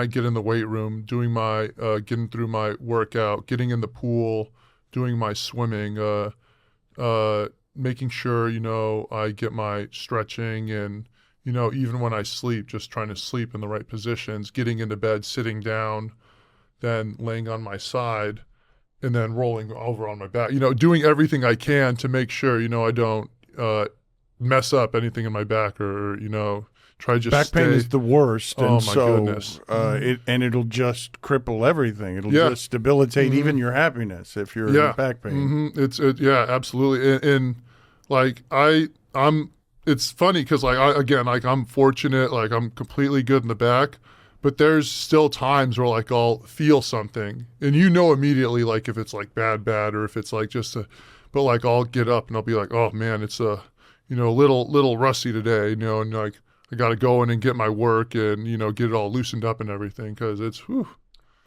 get in the weight room, doing my getting through my workout, getting in the pool, doing my swimming, making sure, I get my stretching, and, even when I sleep, just trying to sleep in the right positions, getting into bed, sitting down, then laying on my side, and then rolling over on my back, doing everything I can to make sure, I don't mess up anything in my back, or, try to just back pain stay. is the worst, and Oh, my so goodness. it'll just cripple everything. It'll Yeah. just debilitate even your happiness if you're in back pain. Yeah, absolutely. And like it's funny because I'm fortunate, like I'm completely good in the back, but there's still times where like I'll feel something, and immediately, like if it's like bad, or if it's like but like I'll get up and I'll be like, oh man, it's a little rusty today, and like I got to go in and get my work and, get it all loosened up and everything, because it's, whew.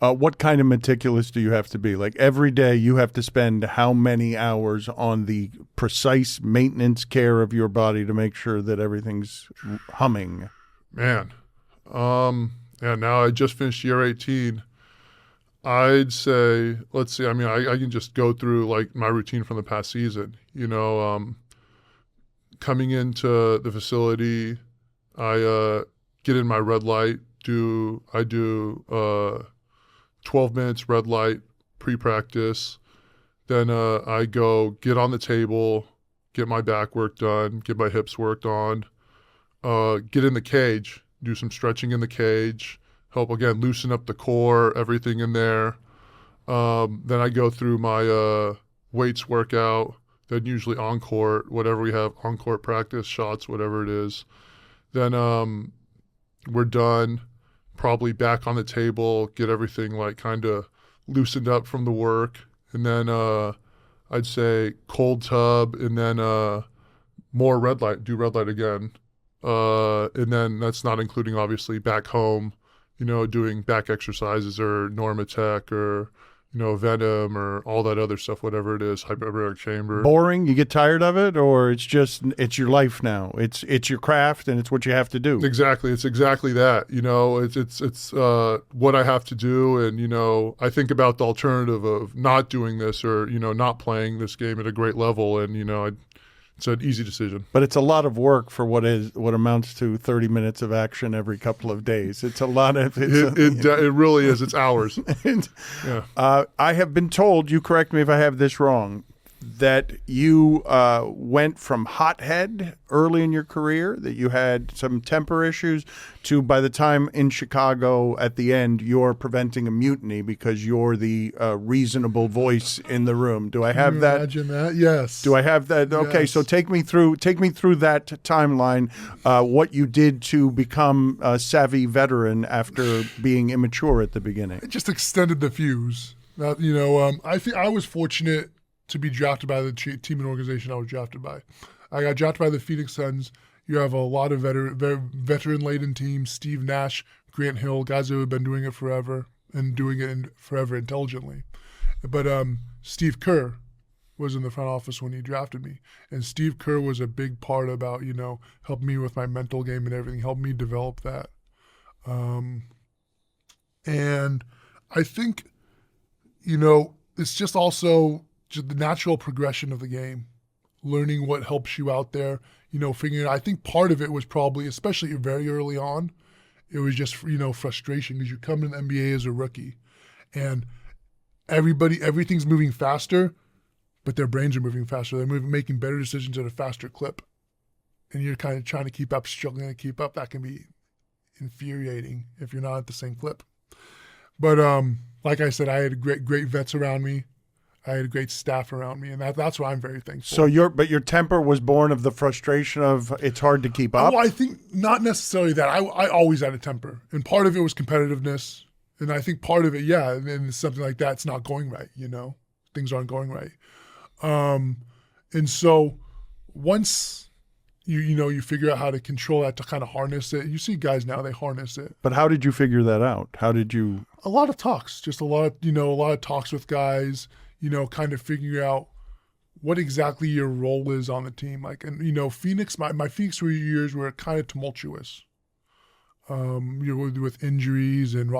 What kind of meticulous do you have to be? Like every day you have to spend how many hours on the precise maintenance care of your body to make sure that everything's humming? Man. Now I just finished year 18. I'd say, let's see, I mean, I can just go through like my routine from the past season, coming into the facility, I get in my red light, I do 12 minutes red light pre-practice. Then I go get on the table, get my back work done, get my hips worked on, get in the cage, do some stretching in the cage, help again loosen up the core, everything in there. Then I go through my weights workout, then usually on court, whatever we have, on court practice, shots, whatever it is. Then we're done, probably back on the table, get everything like kind of loosened up from the work. And then I'd say cold tub, and then more red light, do red light again. And then that's not including obviously back home, doing back exercises or Normatec or, Venom or all that other stuff, whatever it is, hyperbaric chamber. Boring? You get tired of it, or it's your life now? It's your craft, and it's what you have to do. Exactly. It's exactly that. It's what I have to do, and I think about the alternative of not doing this, or not playing this game at a great level, and it's an easy decision. But it's a lot of work for what amounts to 30 minutes of action every couple of days. It's a lot of it really is. It's hours. Yeah. I have been told, you correct me if I have this wrong, that you went from hothead early in your career, that you had some temper issues, to by the time in Chicago at the end, you're preventing a mutiny because you're the reasonable voice in the room. Do I have that? Imagine that, yes. Do I have that? Okay, Yes. so take me through that timeline, what you did to become a savvy veteran after being immature at the beginning. It just extended the fuse. I think I was fortunate to be drafted by the team and organization I was drafted by. I got drafted by the Phoenix Suns. You have a lot of veteran-laden teams: Steve Nash, Grant Hill, guys who have been doing it forever and doing it forever intelligently. But Steve Kerr was in the front office when he drafted me, and Steve Kerr was a big part about helping me with my mental game and everything, helped me develop that. And I think it's just also just the natural progression of the game, learning what helps you out there, figuring out. I think part of it was probably, especially very early on, It was just, frustration because you come in the NBA as a rookie and everything's moving faster, but their brains are moving faster. They're making better decisions at a faster clip. And you're kind of trying to keep up, struggling to keep up. That can be infuriating if you're not at the same clip. But like I said, I had great vets around me. I had a great staff around me, and that's why I'm very thankful. So your temper was born of the frustration of it's hard to keep up? Well, I think not necessarily that. I always had a temper, and part of it was competitiveness, and I think part of it, and something like that's not going right. Things aren't going right, and so once you figure out how to control that, to kind of harness it. You see guys now, they harness it. But how did you figure that out? How did you? A lot of talks, just a lot of talks with guys. Kind of figuring out what exactly your role is on the team. Phoenix, my Phoenix years were kind of tumultuous. With injuries and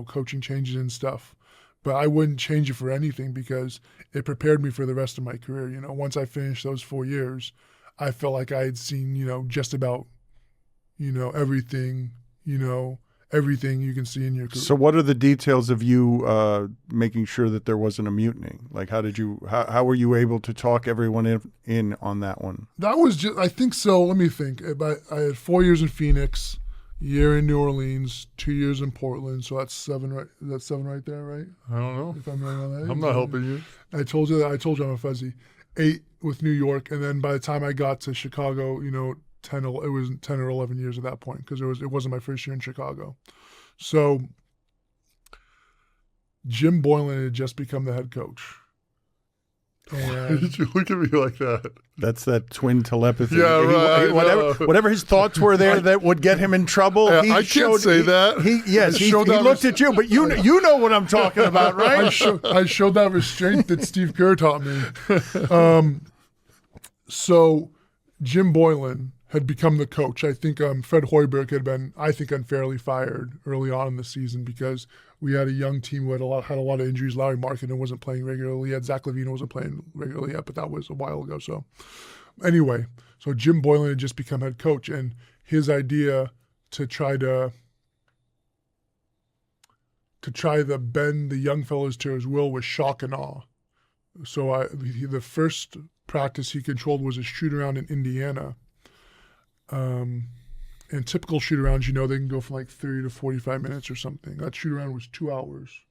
coaching changes and stuff. But I wouldn't change it for anything because it prepared me for the rest of my career. Once I finished those 4 years, I felt like I had seen, just about, everything, everything you can see in your career. So what are the details of you making sure that there wasn't a mutiny? Like how were you able to talk everyone in on that one? That was I think so. Let me think. I had 4 years in Phoenix, a year in New Orleans, 2 years in Portland. So that's 7, right? That's 7 right there, right? I don't know. If I'm right on that. I'm not helping you. I told you I'm a fuzzy. 8 with New York, and then by the time I got to Chicago, it was 10 or 11 years at that point because it wasn't my first year in Chicago. So Jim Boylan had just become the head coach. Why did you look at me like that? That's that twin telepathy. Yeah, right. Whatever his thoughts were there that would get him in trouble. Yeah, I can't say that. He looked at you, but you know what I'm talking about, right? I showed that restraint that Steve Kerr taught me. So Jim Boylan had become the coach. I think Fred Hoiberg had been, unfairly fired early on in the season because we had a young team who had a lot of injuries. Larry Markkinen wasn't playing regularly yet. Zach LaVine wasn't playing regularly yet, but that was a while ago. So anyway, Jim Boylan had just become head coach, and his idea to try to bend the young fellows to his will was shock and awe. So the first practice he controlled was a shoot around in Indiana. And typical shoot arounds, they can go from like 30 to 45 minutes or something. That shoot around was 2 hours.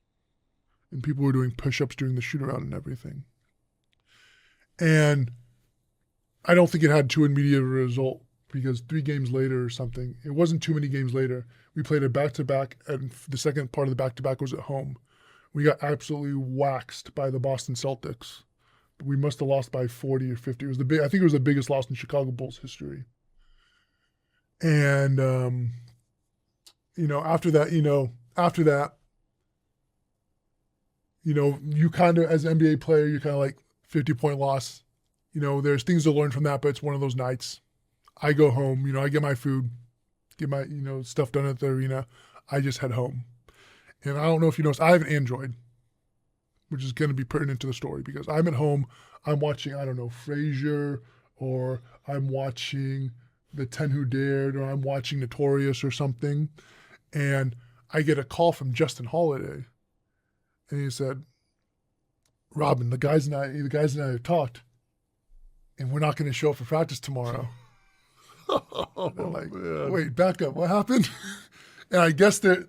And people were doing push-ups during the shoot around and everything. And I don't think it had too immediate a result because 3 games later or something, it wasn't too many games later, we played a back-to-back, and the second part of the back-to-back was at home. We got absolutely waxed by the Boston Celtics. We must have lost by 40 or 50. I think it was the biggest loss in Chicago Bulls history. And, after that, you kind of, as an NBA player, you're kind of like 50-point loss. There's things to learn from that, but it's one of those nights. I go home, I get my food, get my, stuff done at the arena. I just head home. And I don't know if you noticed, I have an Android, which is going to be pertinent to the story because I'm at home, I'm watching, I don't know, Frasier, or I'm watching The 10 Who Dared, or I'm watching Notorious or something, and I get a call from Justin Holiday, and he said, "Robin, the guys and I have talked, and we're not going to show up for practice tomorrow." I'm like, man. Wait, back up, what happened? And I guess they're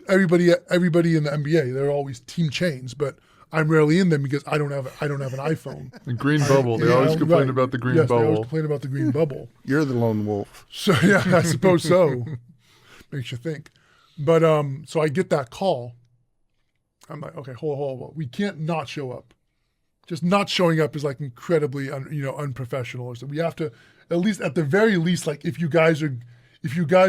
everybody in the NBA, they're always team chains, but I'm rarely in them because I don't have an iPhone. The green bubble. They always complain about the green bubble. They always complain about the green bubble. You're the lone wolf. So yeah, I suppose so. Makes you think. But so I get that call. I'm like, okay, hold. We can't not show up. Just not showing up is like incredibly unprofessional. So we have to at the very least, like if you guys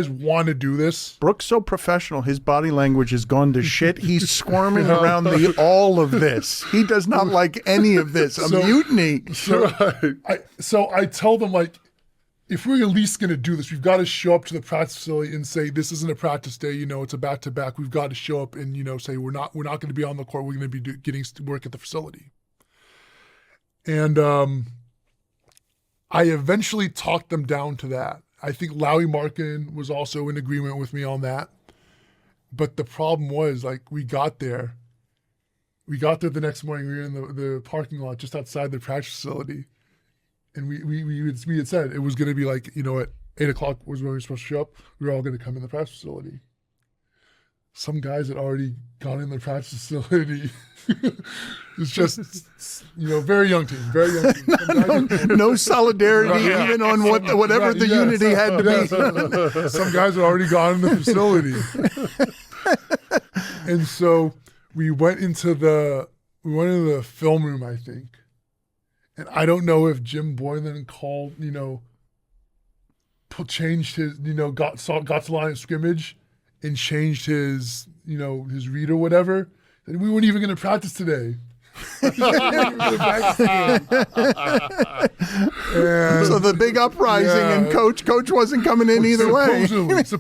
want to do this. Brook's so professional, his body language has gone to shit. He's squirming around all of this. He does not like any of this. A mutiny. So I tell them, like, if we're at least going to do this, we've got to show up to the practice facility and say, this isn't a practice day, it's a back-to-back. We've got to show up and, say we're not going to be on the court. We're going to be getting to work at the facility. And I eventually talked them down to that I think Lowy Markin was also in agreement with me on that. But the problem was, like, we got there the next morning. We were in the parking lot just outside the practice facility. And we had said it was going to be like, at 8 o'clock was when we were supposed to show up. We were all going to come in the practice facility. Some guys had already gone in the practice facility. It's just, very young team, very young team. No solidarity, even on whatever the unity had to be. Some guys had already gone in the facility. And so we went into the film room, I think. And I don't know if Jim Boylan called, changed his, got to the line of scrimmage and changed his, his read or whatever. And we weren't even going to practice today. So the big uprising and coach wasn't coming in either way. Yes,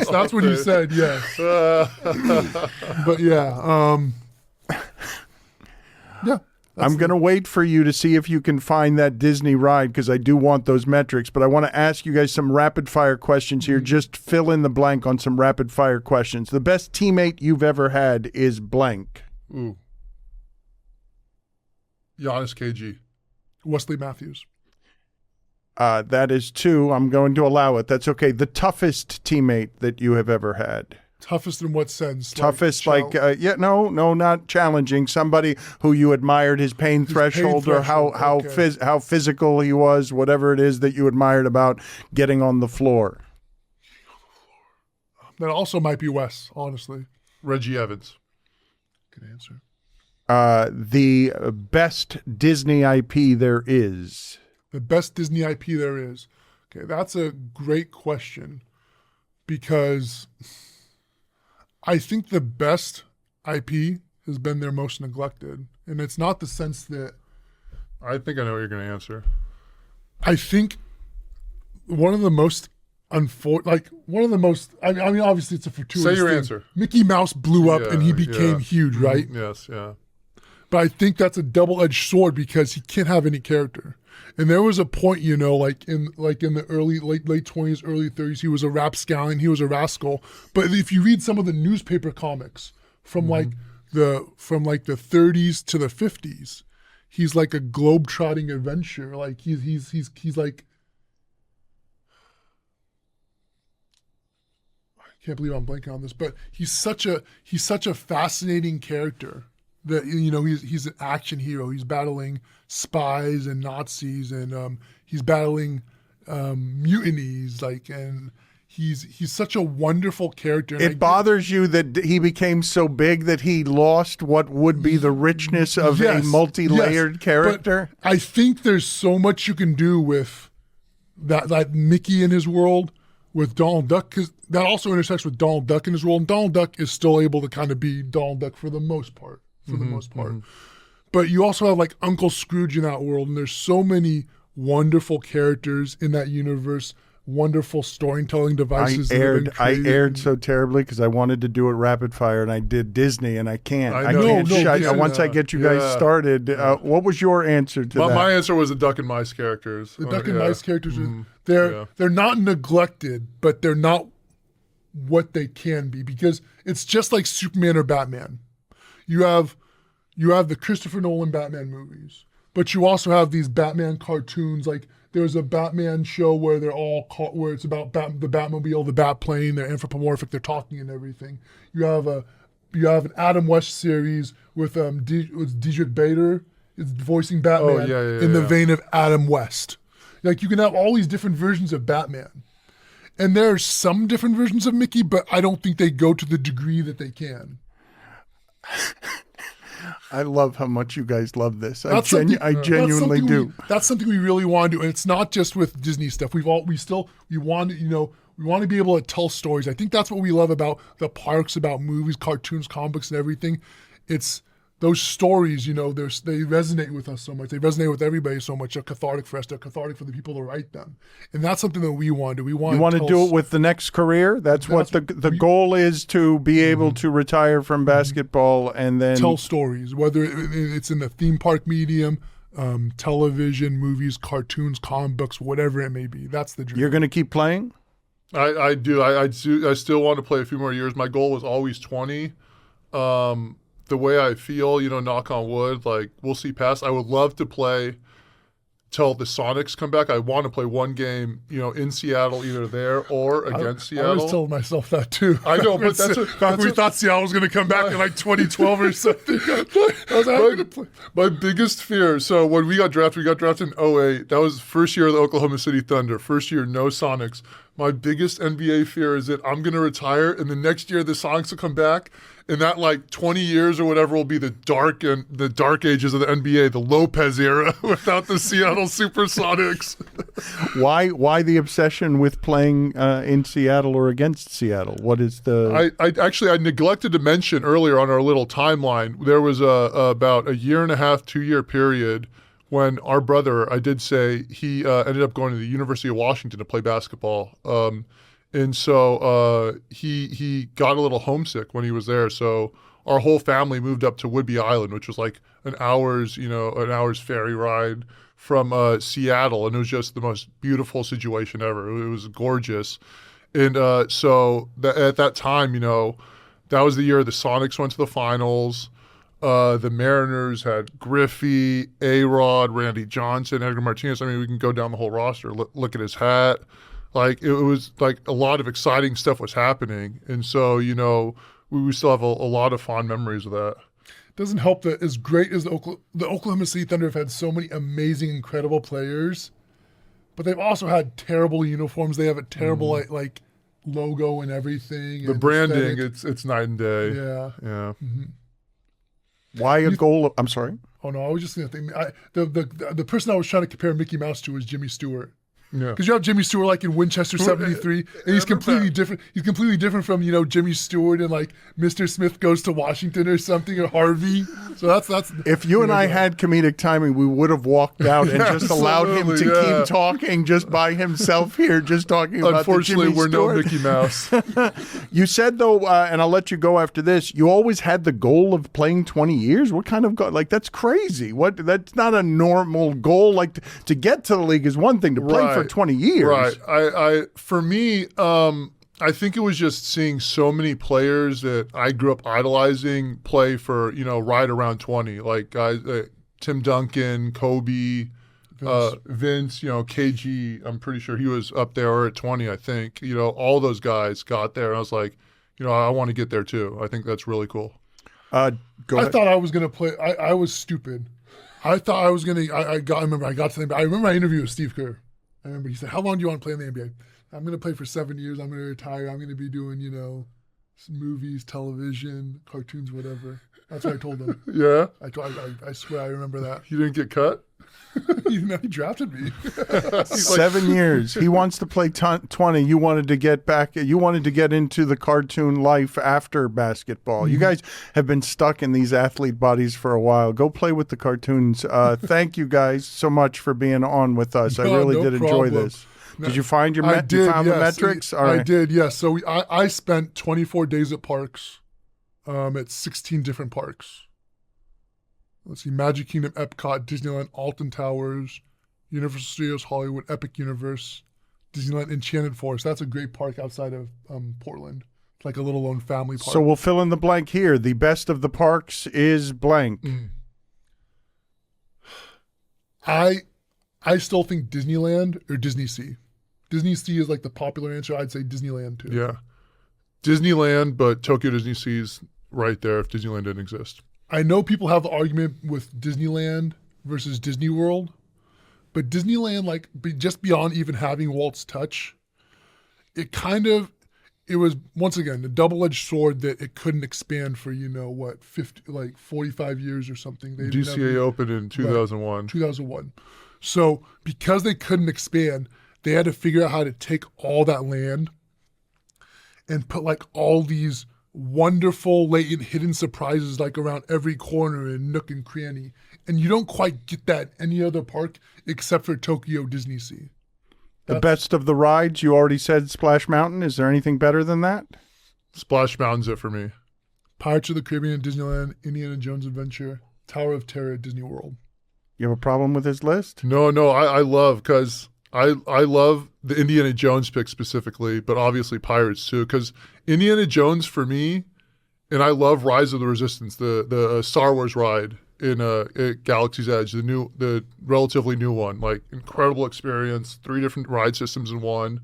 that's what he said. Yes, but yeah. I'm going to wait for you to see if you can find that Disney ride because I do want those metrics. But I want to ask you guys some rapid fire questions here. Just fill in the blank on some rapid fire questions. The best teammate you've ever had is blank. Ooh. Giannis KG. Wesley Matthews. That is 2. I'm going to allow it. That's okay. The toughest teammate that you have ever had. Toughest in what sense? Toughest, no, not challenging. Somebody who you admired his pain threshold or how physical he was, whatever it is that you admired about getting on the floor. That also might be Wes, honestly. Reggie Evans. Good answer. The best Disney IP there is. The best Disney IP there is. Okay, that's a great question because I think the best IP has been their most neglected. And it's not the sense that... I think I know what you're going to answer. I think one of the most... I mean, obviously it's a fortuitous Say your thing. answer. Mickey Mouse blew up and he became huge, right? Yes, yeah. But I think that's a double-edged sword because he can't have any character. And there was a point, like in the late 20s, early 30s, he was a rapscallion, he was a rascal. But if you read some of the newspaper comics from the 30s to the 50s, he's like a globe-trotting adventurer. Like he's like, I can't believe I'm blanking on this, but he's such a fascinating character. That he's an action hero. He's battling spies and Nazis, and he's battling mutinies. And he's such a wonderful character. It bothers you that he became so big that he lost what would be the richness of a multi-layered character. But I think there's so much you can do with that Mickey in his world with Donald Duck, because that also intersects with Donald Duck in his world. And Donald Duck is still able to kind of be Donald Duck for the most part. But you also have like Uncle Scrooge in that world, and there's so many wonderful characters in that universe, wonderful storytelling devices. I erred so terribly because I wanted to do it rapid fire, and I did Disney, and I can't. Once I get you guys started, what was your answer to that? My answer was the Duck and Mice characters. The Duck and Mice characters, they're not neglected, but they're not what they can be, because it's just like Superman or Batman. You have the Christopher Nolan Batman movies, but you also have these Batman cartoons. Like there's a Batman show where where it's about the Batmobile, the Batplane. They're anthropomorphic. They're talking and everything. You have an Adam West series with Diedrich Bader is voicing Batman in the vein of Adam West. Like you can have all these different versions of Batman, and there are some different versions of Mickey, but I don't think they go to the degree that they can. I love how much you guys love this. I genuinely do. That's something we really want to do, and it's not just with Disney stuff. We want to be able to tell stories. I think that's what we love about the parks, about movies, cartoons, comic books, and everything. It's those stories. They resonate with us so much. They resonate with everybody so much. They're cathartic for us. They're cathartic for the people that write them, and that's something that we want to do. You want to do it with the next career? That's what the goal is, to be able to retire from basketball and then tell stories, whether it's in the theme park medium, television, movies, cartoons, comic books, whatever it may be. That's the dream. You're going to keep playing? I do. I still want to play a few more years. My goal was always 20. The way I feel, knock on wood, like we'll see past. I would love to play till the Sonics come back. I want to play one game, in Seattle, either there or against Seattle. I was telling myself that too. I know, but we thought Seattle was going to come back in like 2012 or something. I was like, I'm going to play. My biggest fear, so when we got drafted in 08. That was first year of the Oklahoma City Thunder. First year, no Sonics. My biggest NBA fear is that I'm going to retire, and the next year the Sonics will come back, and that like 20 years or whatever will be the dark ages of the NBA, the Lopez era, without the Seattle Supersonics. Why the obsession with playing in Seattle or against Seattle? What is the? I neglected to mention earlier on our little timeline. There was about a year and a half, 2-year period when our brother, I did say, he ended up going to the University of Washington to play basketball. And so he got a little homesick when he was there. So our whole family moved up to Whidbey Island, which was like an hour's ferry ride from Seattle. And it was just the most beautiful situation ever. It was gorgeous. And so at that time, that was the year the Sonics went to the finals. The Mariners had Griffey, A-Rod, Randy Johnson, Edgar Martinez. I mean, we can go down the whole roster. Look at his hat. Like, it was like a lot of exciting stuff was happening. And so, we still have a lot of fond memories of that. Doesn't help that as great as the Oklahoma City Thunder have had so many amazing, incredible players, but they've also had terrible uniforms. They have a terrible like logo and everything. The and branding, aesthetic. it's night and day. Yeah. Yeah. Mm-hmm. Why a goal? I'm sorry. Oh no, I was just going to think. The person I was trying to compare Mickey Mouse to was Jimmy Stewart. Yeah. Because you have Jimmy Stewart like in Winchester 73, and he's completely different. He's completely different from Jimmy Stewart and like Mr. Smith Goes to Washington or something, or Harvey. So that's. If you and I had comedic timing, we would have walked out and just allowed him to keep talking just by himself here, just talking about the Jimmy Unfortunately, we're Stewart. no Mickey Mouse. You said though, and I'll let you go after this. You always had the goal of playing 20 years. What kind of goal? Like that's crazy. That's not a normal goal. Like to get to the league is one thing. To play for 20 years. Right. For me, I think it was just seeing so many players that I grew up idolizing play for, right around 20. Like guys, Tim Duncan, Kobe, Vince, KG, I'm pretty sure he was up there at 20, I think. All those guys got there. And I was like, I want to get there too. I think that's really cool. Go ahead. I thought I was going to play. I was stupid. I thought I was going to. I remember I got to the. I remember my interview with Steve Kerr. I remember he said, "How long do you want to play in the NBA?" I'm going to play for 7 years. I'm going to retire. I'm going to be doing, movies, television, cartoons, whatever. That's what I told him. Yeah. I swear I remember that. You didn't get cut? He drafted me. 7 years. He wants to play 20. You wanted to get back. You wanted to get into the cartoon life after basketball. You guys have been stuck in these athlete bodies for a while. Go play with the cartoons. Thank you guys so much for being on with us. I really did enjoy this. Did you find your the metrics? All right. I did, yes. So I spent 24 days at parks, at 16 different parks. Let's see, Magic Kingdom, Epcot, Disneyland, Alton Towers, Universal Studios Hollywood, Epic Universe, Disneyland Enchanted Forest. That's a great park outside of Portland. It's like a little lone family park. So we'll fill in the blank here. The best of the parks is blank. I still think Disneyland or Disney Sea. Disney Sea is like the popular answer. I'd say Disneyland too. Yeah. Disneyland, but Tokyo Disney Sea is right there if Disneyland didn't exist. I know people have the argument with Disneyland versus Disney World, but Disneyland, like just beyond even having Walt's touch, it was once again a double-edged sword that it couldn't expand for 45 years or something. DCA opened in 2001. 2001. So because they couldn't expand, they had to figure out how to take all that land and put like all these wonderful latent hidden surprises like around every corner and nook and cranny. And you don't quite get that in any other park except for Tokyo Disney Sea. The best of the rides, you already said Splash Mountain. Is there anything better than that? Splash Mountain's it for me. Pirates of the Caribbean at Disneyland, Indiana Jones Adventure, Tower of Terror at Disney World. You have a problem with his list? No, I love, because I love the Indiana Jones pick specifically, but obviously Pirates too, because Indiana Jones for me, and I love Rise of the Resistance, the Star Wars ride in Galaxy's Edge, the relatively new one. Like, incredible experience, 3 different ride systems in one.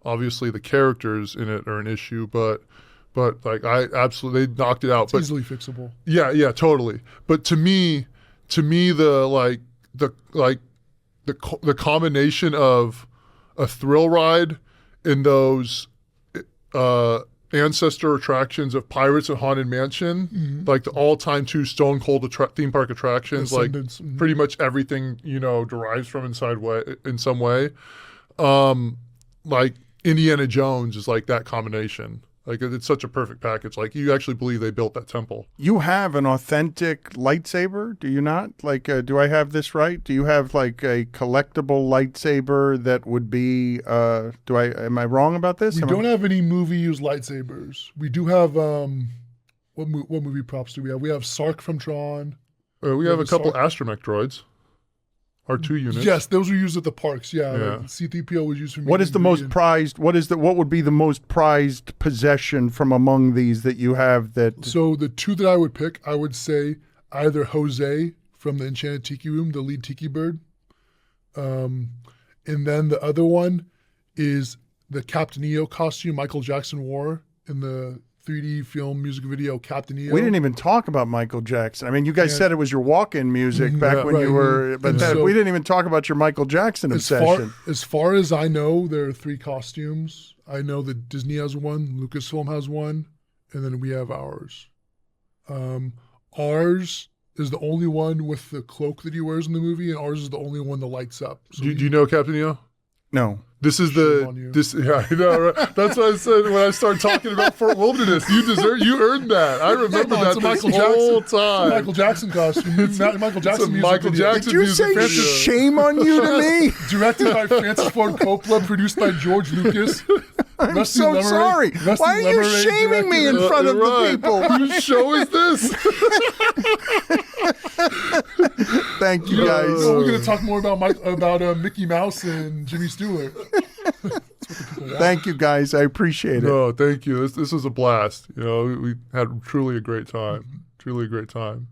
Obviously, the characters in it are an issue, but like, I absolutely, they knocked it out. It's easily fixable. Yeah, totally. But to me, the combination of a thrill ride and those ancestor attractions of Pirates and Haunted Mansion, like the all-time 2 stone cold theme park attractions, like pretty much everything, derives from in some way. Like Indiana Jones is like that combination. Like, it's such a perfect package. Like, you actually believe they built that temple. You have an authentic lightsaber, do you not? Like, do I have this right? Do you have like a collectible lightsaber that would be? Am I wrong about this? We don't have any movie-used lightsabers. We do have what movie props do we have? We have Sark from Tron. We have a couple astromech droids. R2 units. Yes, those were used at the parks. Yeah. Like C-3PO was used for. What is the most prized? What would be the most prized possession from among these that you have? That so the 2 that I would pick, I would say either Jose from the Enchanted Tiki Room, the lead tiki bird, and then the other one is the Captain EO costume Michael Jackson wore in the 3D film music video Captain EO. We didn't even talk about Michael Jackson. I mean, you guys said it was your walk-in music back when you were, but we didn't even talk about your Michael Jackson obsession. As far as I know, there are 3 costumes. I know that Disney has one, Lucasfilm has one, and then we have ours. Ours is the only one with the cloak that he wears in the movie, and ours is the only one that lights up. So do you know Captain EO? No. This is yeah, I know, right? That's what I said when I started talking about Fort Wilderness. You earned that. I remember that this whole time. Michael Jackson costume. Michael Jackson Did you say shame on you to me? Directed by Francis Ford Coppola, produced by George Lucas. I'm so sorry. Why are you shaming me in front of the people? Whose show is this? Thank you, guys. We're going to talk more about Mickey Mouse and Jimmy Stewart. Thank you, guys. I appreciate it. No, thank you. This was a blast. We had truly a great time. Truly a great time.